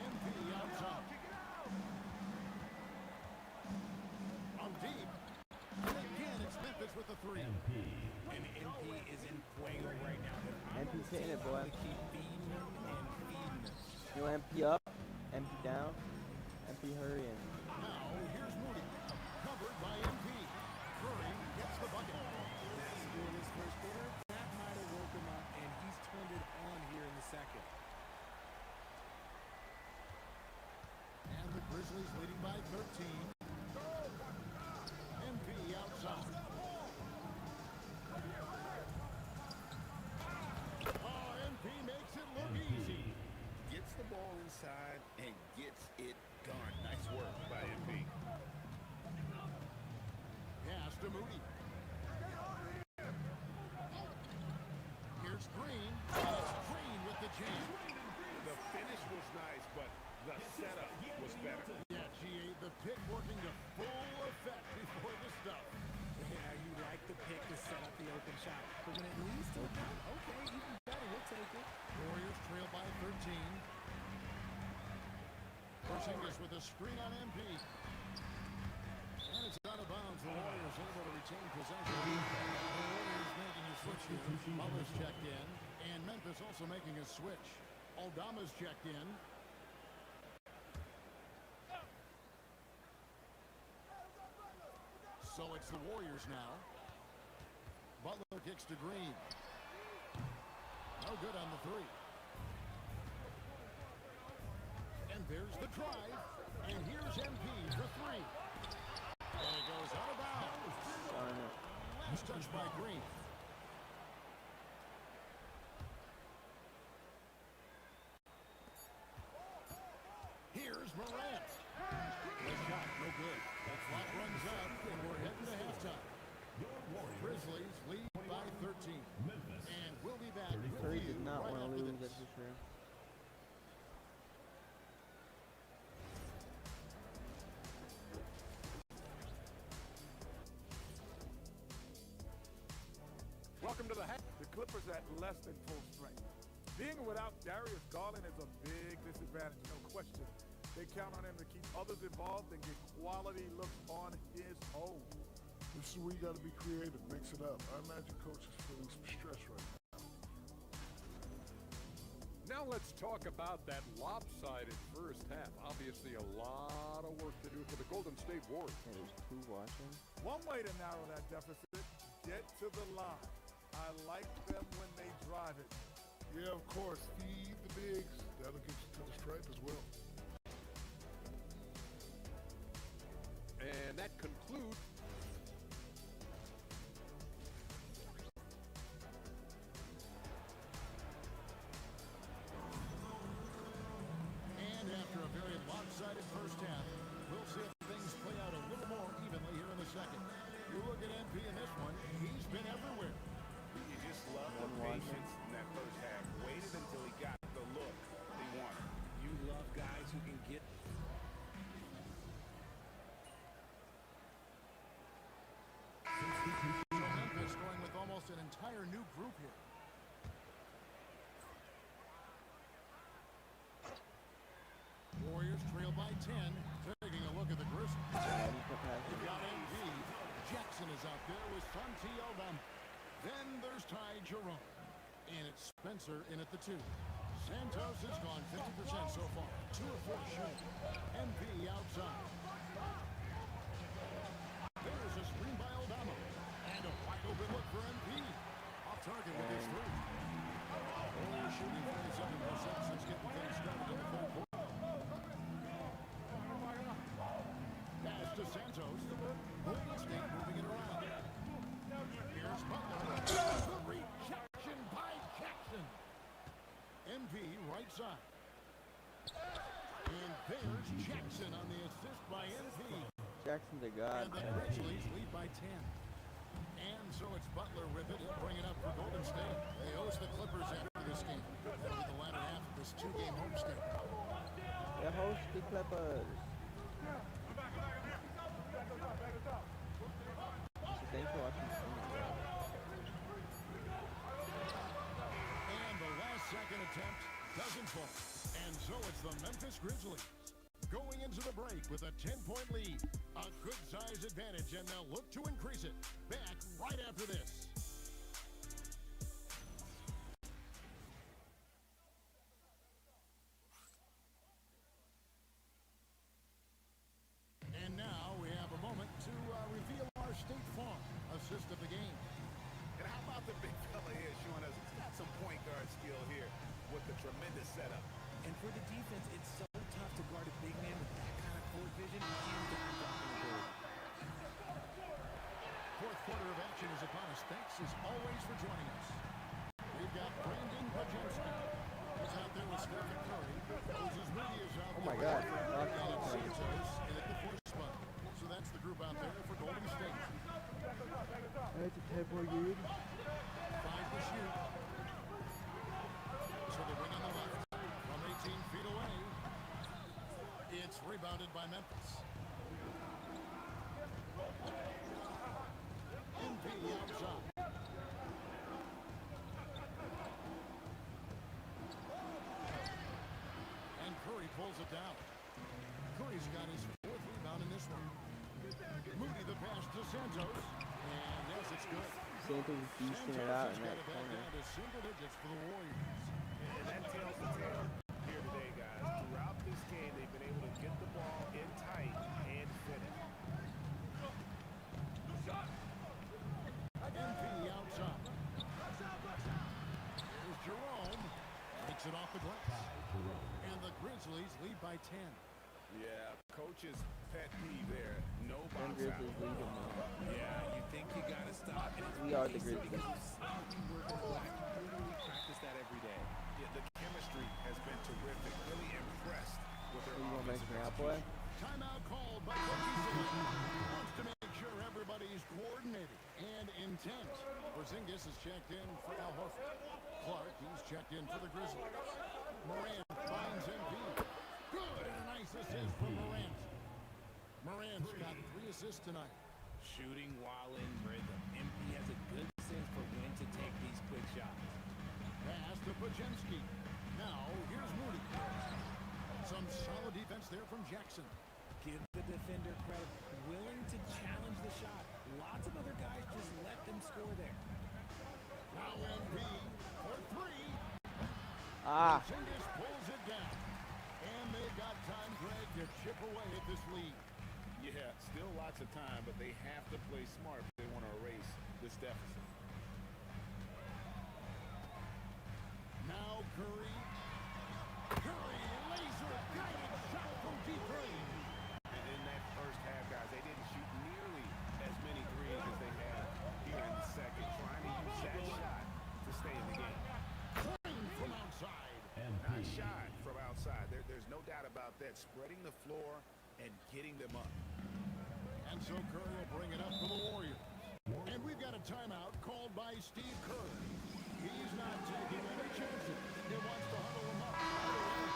MP outside. On deep. And again, it's Memphis with the 3. And MP is in fuego right now. MP's hitting it, boy. Keep feeding him and feeding him. You know, MP up, MP down, MP hurrying. Now, here's Moody. Covered by MP. Curry gets the bucket. That score this first quarter, that might have woke him up, and he's turned it on here in the second. And the Grizzlies leading by 13. MP outside. Oh, MP makes it look easy. Gets the ball inside and gets it done. Nice work by MP. Pass to Moody. Here's Green. And it's Green with the jam. The finish was nice, but the setup was better. Yeah, GA, the pick working to full effect before the stuff. Yeah, you like the pick to set up the open shot. But when it leads to a count, okay, even better, we'll take it. Warriors trail by 13. Porzingis with a screen on MP. And it's out of bounds. The Warriors able to retain possession. The Warriors making a switch here. Muller's checked in. And Memphis also making a switch. Aldama's checked in. So it's the Warriors now. Butler kicks to Green. No good on the 3. And there's the drive. And here's MP for 3. And it goes out of bounds. Last touch by Green. Here's Morant. The shot, no good. The clock runs up, and we're heading to halftime. Grizzlies lead by 13. And we'll be back with Curry you did not right want to after lose, this. that's for sure. Welcome to the half. The Clippers at less than full strength. Being without Darius Garland is a big disadvantage, no question. They count on him to keep others involved and get quality looks on his own. This is where you got to be creative, mix it up. I imagine coach is feeling some stress right now. Now let's talk about that lopsided first half. Obviously a lot of work to do for the Golden State Warriors. Yeah, there's 2 watching. One way to narrow that deficit, get to the line. I like them when they drive it. Yeah, of course, feed the bigs. That'll get you to the stripe as well. And that concludes. And after a very lopsided first half, we'll see if things play out a little more evenly here in the second. You look at MP in this one, he's been everywhere. You just love the patience in that first half. Waited until he got the look he wanted. You love guys who can get. So Memphis going with almost an entire new group here. Warriors trail by 10. Taking a look at the Grizzlies. They've got MV. Jackson is out there with Santi Aldama. Then there's Ty Jerome. And it's Spencer in at the 2. Santos has gone 50% so far. 2 of 4 shooting. MV outside. There's a screen by Aldama. And a wide open look for MP. Off target with his 3. Only shooting 47% since getting things started in the third quarter. Pass to Santos. Golden State moving it around. Here's Butler. The rejection by Jackson. MV right side. And there's Jackson on the assist by MP. Jackson's a god. And the Grizzlies lead by 10. And so it's Butler with it. He'll bring it up for Golden State. They host the Clippers after this game. That'll be the latter half of this 2-game homestand. They host the Clippers. So thanks for watching. And the last second attempt doesn't fall. And so it's the Memphis Grizzlies going into the break with a 10-point lead. A good size advantage, and they'll look to increase it. Back right after this. And now we have a moment to reveal our State Farm assist of the game. And how about the big fella here showing us he's got some point guard skill here with the tremendous setup. And for the defense, it's so tough to guard a big man with that kind of court vision and different blocking ability. Fourth quarter of action is upon us. Thanks as always for joining us. We've got Brandon Pajemski. He's out there with Stephen Curry. Moses Moody is out there. Oh my God. And Santos in at the 4th spot. So that's the group out there for Golden State. That's a 10-point lead. 5 to shoot. So the wing on the left from 18 feet away. It's rebounded by Memphis. MV outside. And Curry pulls it down. Curry's got his 4th rebound in this one. Moody the pass to Santos. And yes, it's good. Santos is beasting it out in that corner. Down to single digits for the Warriors. And that tells the tale here today, guys. Throughout this game, they've been able to get the ball in tight and finish. MP outside. Here's Jerome. Takes it off the glass. And the Grizzlies lead by 10. Yeah, coach's pet peeve there. No Them box out. Grizzlies lead them now. Yeah, you think you got to stop. And it's We are the easy Grizzlies. because you work in black. You literally practice that every day. Yeah, the chemistry has been terrific. Really impressed with their You gonna make offensive me out, execution. boy? Timeout called by Coach Easley. Wants to make sure everybody's coordinated and intent. Porzingis is checked in for Al Horford. Clark, he's checked in for the Grizzlies. Morant finds MP. Good, and a nice assist from Morant. Morant's got 3 assists tonight. Shooting while in rhythm. MP has a good sense for when to take big shots. Pass to Pajemski. Now, here's Moody. Some solid defense there from Jackson. Give the defender credit. Willing to challenge the shot. Lots of other guys just let them score there. Now MP for three. Ah. Porzingis pulls it down. And they've got time, Greg, to chip away at this lead. Yeah, still lots of time, but they have to play smart if they want to erase this deficit. Now Curry. Curry, laser-guided shot from deep range. And in that first half, guys, they didn't shoot nearly as many threes as they have here in the second, trying to use that shot to stay in the game. Clean from outside. Not shot from outside. There's no doubt about that. Spreading the floor and getting them up. And so Curry will bring it up for the Warriors. And we've got a timeout called by Steve Kerr. He's not taking any chances. He wants to huddle them up right away.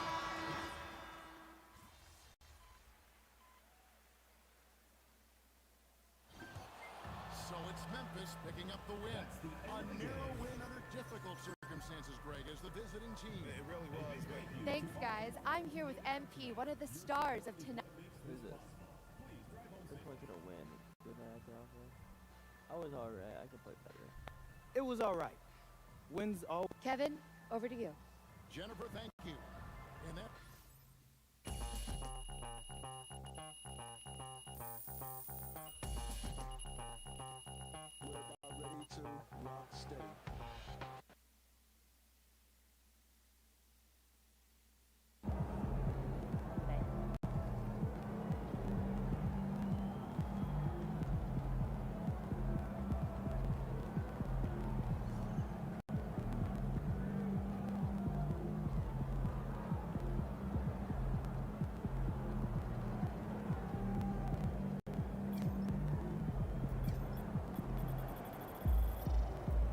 So it's Memphis picking up the win. A narrow win under difficult circumstances, Greg, as the visiting team. It really was. Thanks, guys. I'm here with MP, one of the stars of tonight. Who's this? This one's gonna win. Good night, I was alright. I could play better. It was all right. Wins all. Kevin, over to you. Jennifer, thank you. And that We're about ready to rock steady.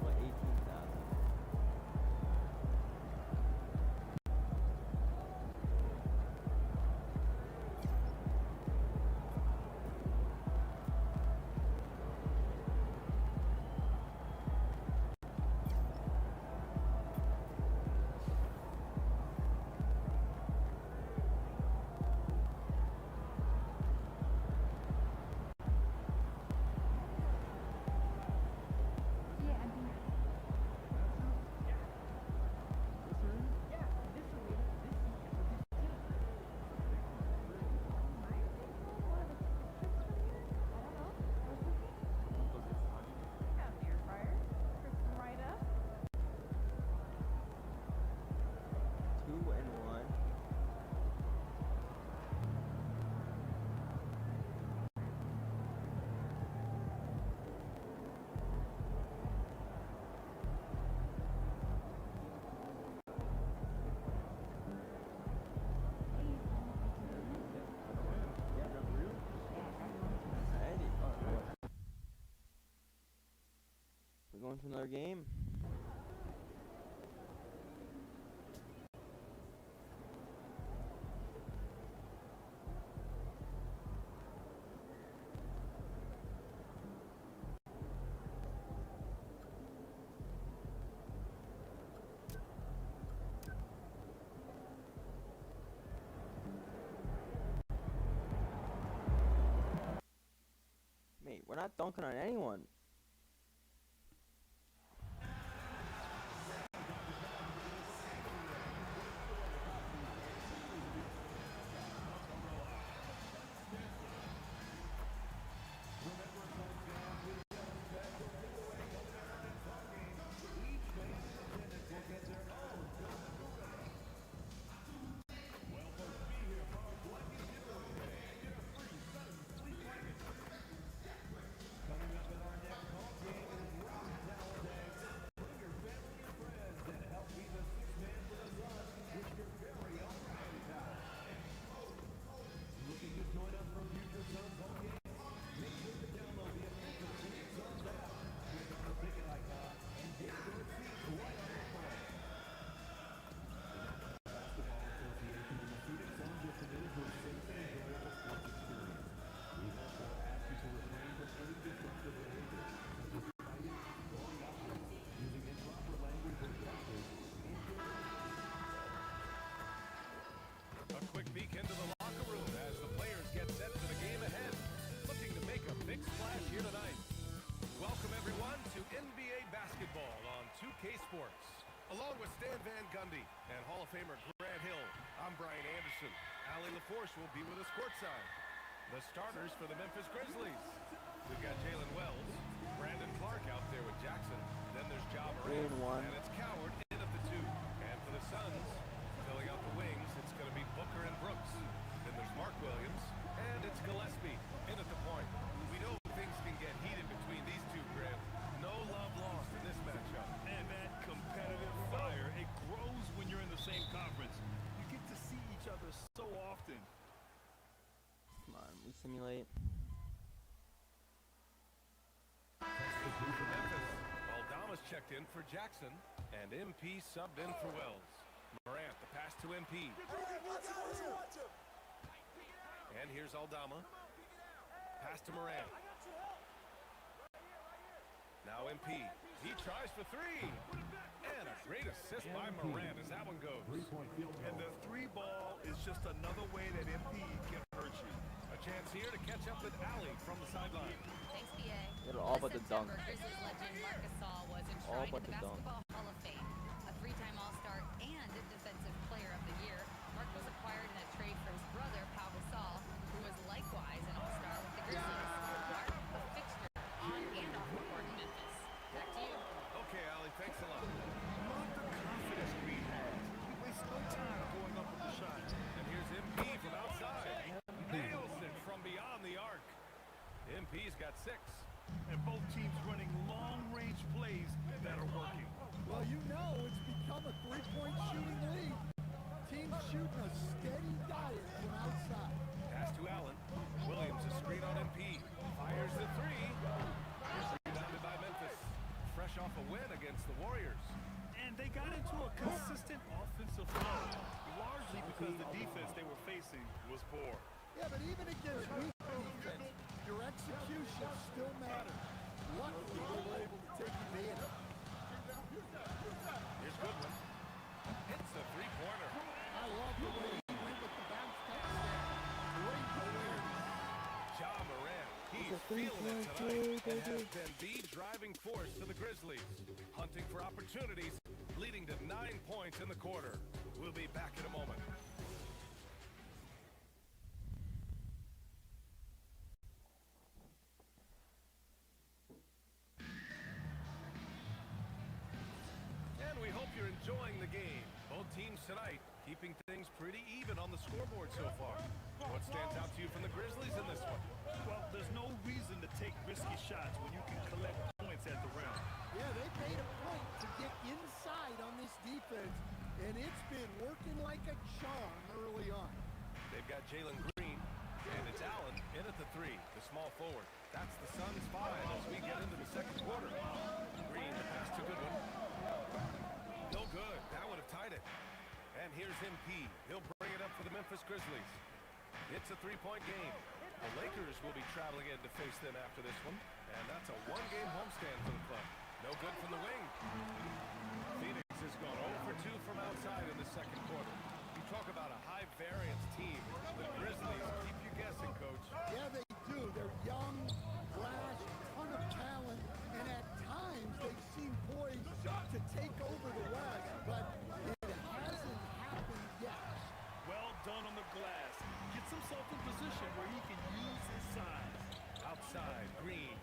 What, 18,000? Two and one. We're going to another game. Mate, we're not dunking on anyone. Coming up in our next Stan Van Gundy and Hall of Famer Grant Hill. I'm Brian Anderson. Allie LaForce will be with us courtside. The starters for the Memphis Grizzlies. We've got Jalen Wells, Brandon Clark out there with Jackson. Then there's Ja Morant, and it's Coward in at the 2. And for the Suns, filling out the wings, it's going to be Booker and Brooks. Then there's Mark Williams, and it's Gillespie in at the point. We know things can get heated between these two, Grant. No love lost in this matchup. And that competitive fire, it grows when you're in the same conference. You get to see each other so often. Come on, we simulate. Memphis, Aldama's checked in for Jackson, and MP subbed in for Wells. Morant, the pass to MP. And here's Aldama. Pass to Morant. Now MP. He tries for 3. And a great assist by Morant as that one goes. And the 3 ball is just another way that MP can hurt you. A chance here to catch up with Allie from the sideline. Thanks, BA. It'll all but the dunk. Grizzlies legend Marc Gasol was enshrined in the Basketball Hall of Fame. A 3-time All-Star and Defensive Player of the Year, Marc was acquired in a trade for his brother, Pau Gasol, who was likewise an All-Star with the Grizzlies. Marc, a fixture on and off the court in Memphis. Back to you. Okay, Allie, thanks a lot. Love the confidence Green has. He wastes no time going up with the shot. And here's MP from outside. Nails it from beyond the arc. MP's got 6. And both teams running long-range plays that are working. Well, you know it's become a three-point shooting league. Teams shooting a steady diet from outside. Pass to Allen. Williams, a screen on MP. Fires the 3. It's rebounded by Memphis. Fresh off a win against the Warriors. And they got into a consistent offensive flow, largely because the defense they were facing was poor. Yeah, but even against weak defense, your execution still matters. Luckily, they were able to take advantage. Here's Goodwin. Hits a 3-pointer. I love the way he went with the bounce pass there. Great awareness. Ja Morant, he's feeling it tonight and has been the driving force for the Grizzlies. Hunting for opportunities, leading to 9 points in the quarter. We'll be back in a moment. And we hope you're enjoying the game. Both teams tonight keeping things pretty even on the scoreboard so far. What stands out to you from the Grizzlies in this one? Well, there's no reason to take risky shots when you can collect points at the rim. Yeah, they made a point to get inside on this defense, and it's been working like a charm early on. They've got Jalen Green, and it's Allen in at the 3, the small forward. That's the Suns' 5 as we get into the second quarter. Green, the pass to Goodwin. No good. That would have tied it. And here's MP. He'll bring it up for the Memphis Grizzlies. It's a 3-point game. The Lakers will be traveling in to face them after this one. And that's a 1-game homestand for the club. No good from the wing. Phoenix has gone 0 for 2 from outside in the second quarter. You talk about a high-variance team. The Grizzlies keep you guessing, Coach. Yeah, they do. They're young, brash, ton of talent, and at times they seem poised to take over the West, but it hasn't happened yet. Well done on the glass. Gets himself in position where he can use his size. Outside, Green.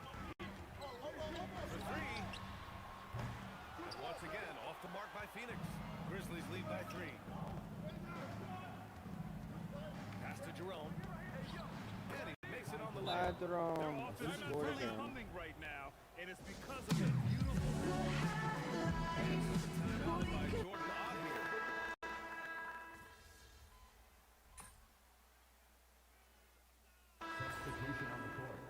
For 3. And once again, off the mark by Phoenix. Grizzlies lead by 3. Pass to Jerome. And he makes it on the layup. Their offense is really humming right now, and it's because of the beautiful timeout by Jordan Odhier. Substitution on the court.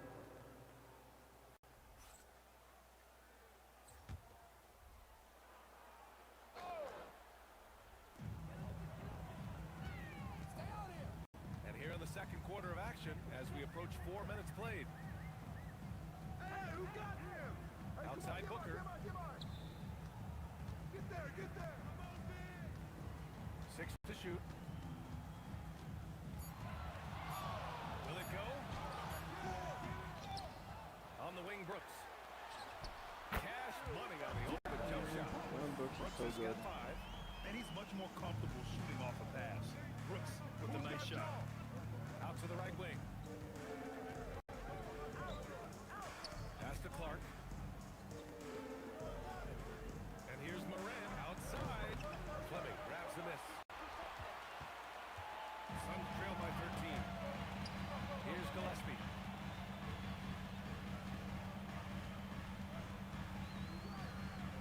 And here in the second quarter of action, as we approach 4 minutes played. Hey, who got him? Hey, Outside come on, Booker. come on, come on. Get there, get there. 6 to shoot. Will it go? On the wing, Brooks. Cash money on the open jump shot. Brooks is so Brooks has good. got 5. and he's much more comfortable shooting off a pass. Brooks with a nice shot. Out to the right wing. Pass to Clark. And here's Moran outside. Fleming grabs the miss. Suns trail by 13. Here's Gillespie.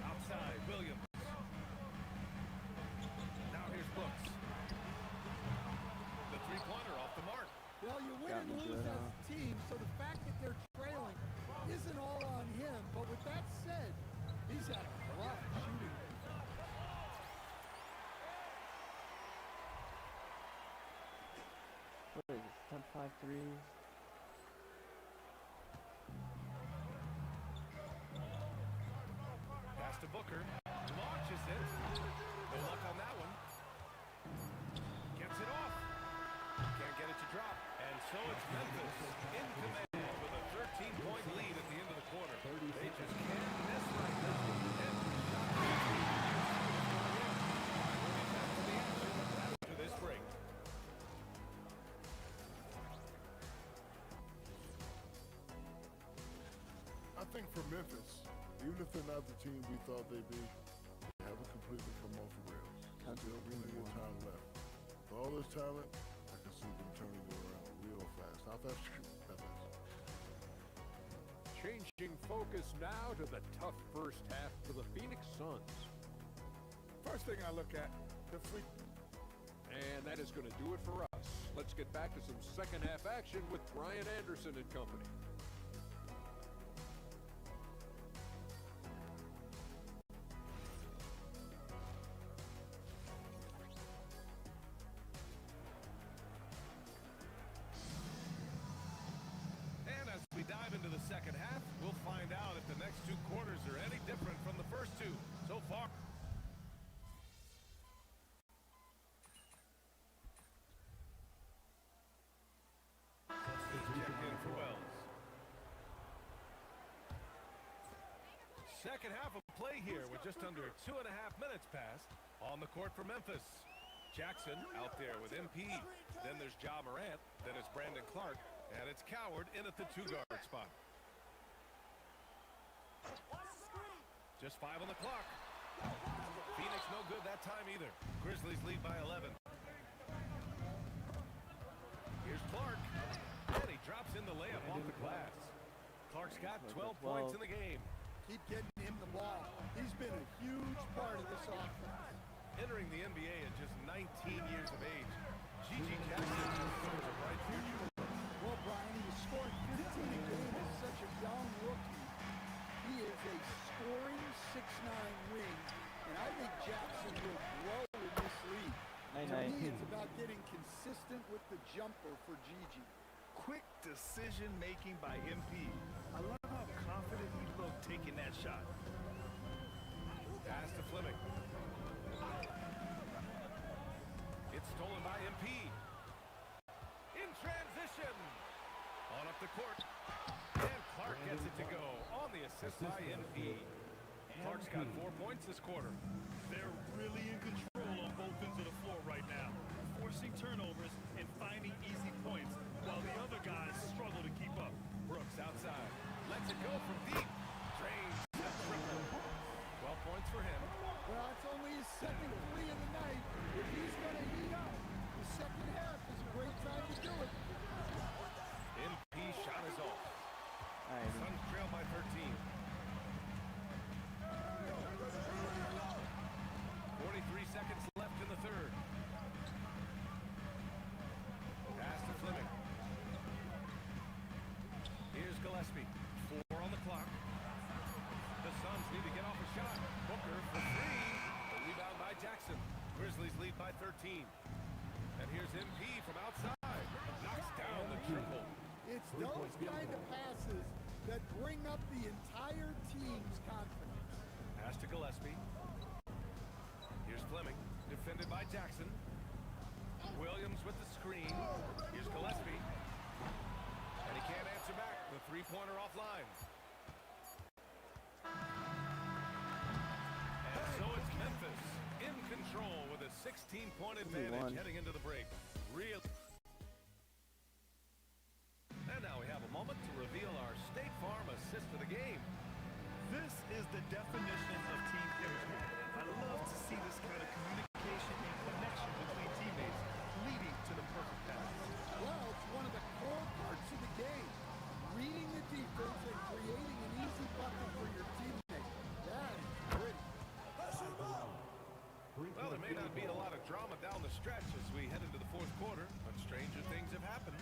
Outside, Williams. Now here's Brooks. The three-pointer off the mark. Well, you win and lose as a team, so the fact that they're trailing isn't all on him. But with that said, he's had a rough shooting. What is this? 10-5 threes? Pass to Booker. Launches it. No luck on that one. Gets it off. Can't get it to drop. And so it's Memphis in command with a 13-point lead at the end of the quarter. They just can't miss right now. And back to the action after this break. I think for Memphis, even if they're not the team we thought they'd be, they haven't completely come off the rails. Still plenty of time left. With all this talent, I can see them turning it around real fast. Not that fast. Not fast. Changing focus now to the tough first half for the Phoenix Suns. First thing I look at, the free. And that is going to do it for us. Let's get back to some second half action with Brian Anderson and company. And as we dive into the second half, we'll find out if the next two quarters are any different from the first two. So far. Checked in for Wells. Second half of play here with just under 2.5 minutes passed. On the court for Memphis. Jackson out there with MP. Then there's Ja Morant. Then it's Brandon Clark. And it's Coward in at the two-guard spot. Just 5 on the clock. Phoenix no good that time either. Grizzlies lead by 11. Here's Clark. And he drops in the layup off the glass. Clark's got 12 points in the game. Keep getting him the ball. He's been a huge part of this offense. Entering the NBA at just 19 years of age, Gigi Jackson shows a bright future. Well, Brian, he scored 15 a game as such a young rookie. He is a scoring 6'9" wing, and I think Jackson will grow in this league. To me, it's about getting consistent with the jumper for Gigi. Quick decision-making by MP. I love how confident he looked taking that shot. Pass to Fleming. It's stolen by MP. In transition. On up the court. And Clark gets it to go on the assist by MP. Clark's got 4 points this quarter. They're really in control on both ends of the floor right now, forcing turnovers and finding easy points while the other guys struggle to keep up. Brooks outside. Lets it go from deep. Drains the triple. 12 points for him. Well, it's only his second three of the night. If he's going to heat up, the second half is a great time to do it. MP shot is off. Suns trail by 13. 43 seconds left in the third. Pass to Fleming. Here's Gillespie. 4 on the clock. The Suns need to get off a shot. Booker for 3. The rebound by Jackson. Grizzlies lead by 13. And here's MP from outside. Knocks down the triple. It's those kind of passes that bring up the entire team's confidence. Pass to Gillespie. Here's Fleming, defended by Jackson. Williams with the screen. Here's Gillespie. And he can't answer back. The three-pointer offline. And so it's Memphis in control. control with a 16-point advantage heading into the break. Real. And now we have a moment to reveal our State Farm assist of the game. This is the definition of team chemistry. I love to see this kind of communication and connection between teammates leading to the perfect pass. Well, it's one of the core parts of the game. Reading the defense and creating an easy bucket for your teammate. That is pretty. Well, there may not be a lot of drama down the stretch as we head into the fourth quarter, but stranger things have happened.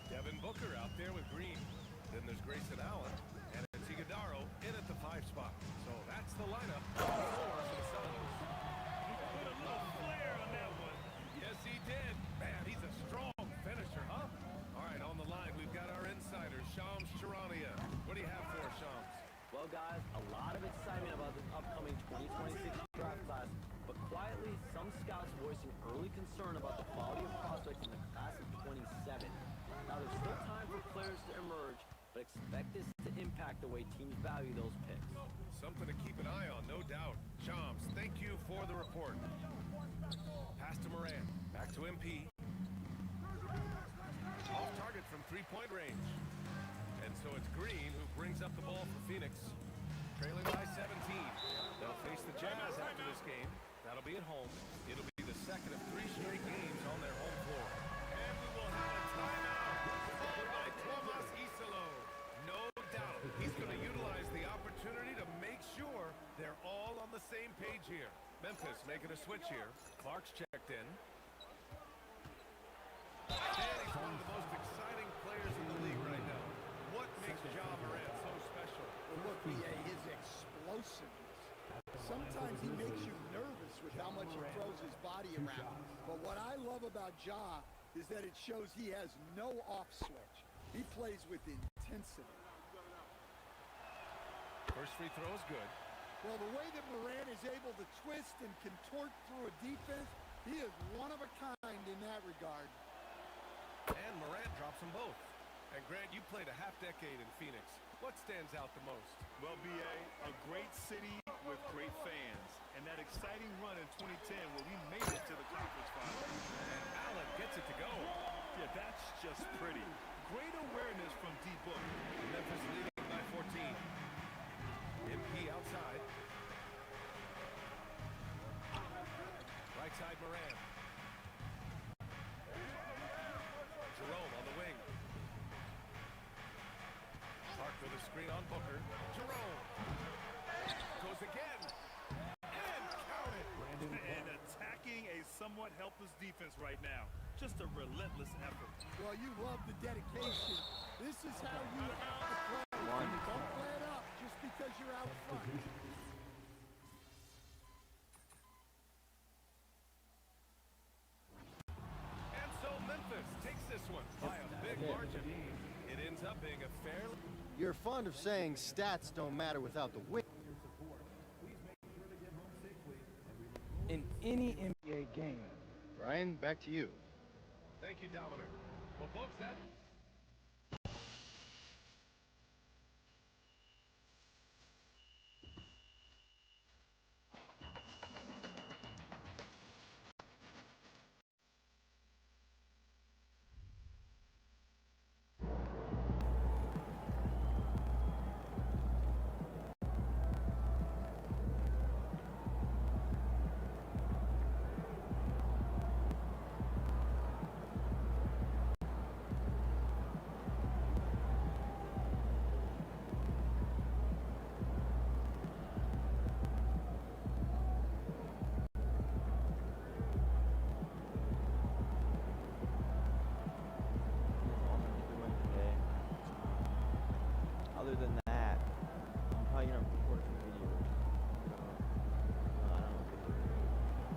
Devin Booker out there with Green. Then there's Grayson Allen, and it's Iguodaro in at the 5 spot. So that's the lineup. 4 for the Suns. He put a little flair on that one. Yes, he did. Man, he's a strong finisher, huh? All right, on the line, we've got our insider, Shams Charania. What do you have for us, Shams? Well, guys, a lot of excitement about this upcoming 2026 draft class, but quietly, some scouts voicing early concern about the quality of prospects in the class of 27. Now, there's still time for players to emerge, but expect this to impact the way teams value those picks. Something to keep an eye on, no doubt. Shams, thank you for the report. Pass to Moran. Back to MP. Off target from 3-point range. And so it's Green who brings up the ball for Phoenix. Trailing by 17. They'll face the Jazz after this game. That'll be at home. It'll be the second of 3 straight games on their home floor. And we will have a timeout. Called by Tomas Isalo. No doubt he's going to utilize the opportunity to make sure they're all on the same page here. Memphis making a switch here. Clark's checked in. And he's one of the most exciting players in the league right now. What makes Ja Morant so special? Well, look, his explosiveness. Sometimes he makes you nervous with how much he throws his body around. But what I love about Ja is that it shows he has no off switch. He plays with intensity. First free throw is good. Well, the way that Morant is able to twist and contort through a defense, he is one of a kind in that regard. And Morant drops them both. And Grant, you played a half-decade in Phoenix. What stands out the most? Well, B.A., a great city with great fans. And that exciting run in 2010 where we made it to the conference final. And Allen gets it to go. Yeah, that's just pretty. Great awareness from D-Book. Memphis leading by 14. MP outside. Right side Moran. Jerome on the wing. Clark with a screen on Booker. Jerome. Goes again. And counted. And attacking a somewhat helpless defense right now. Just a relentless effort. Well, you love the dedication. This is how you have to play. Don't play it up just because you're out front. And so Memphis takes this one by a big margin. It ends up being a fair... You're fond of saying stats don't matter without the win. In any NBA game. Brian, back to you. Thank you, Dominic. Well, folks, that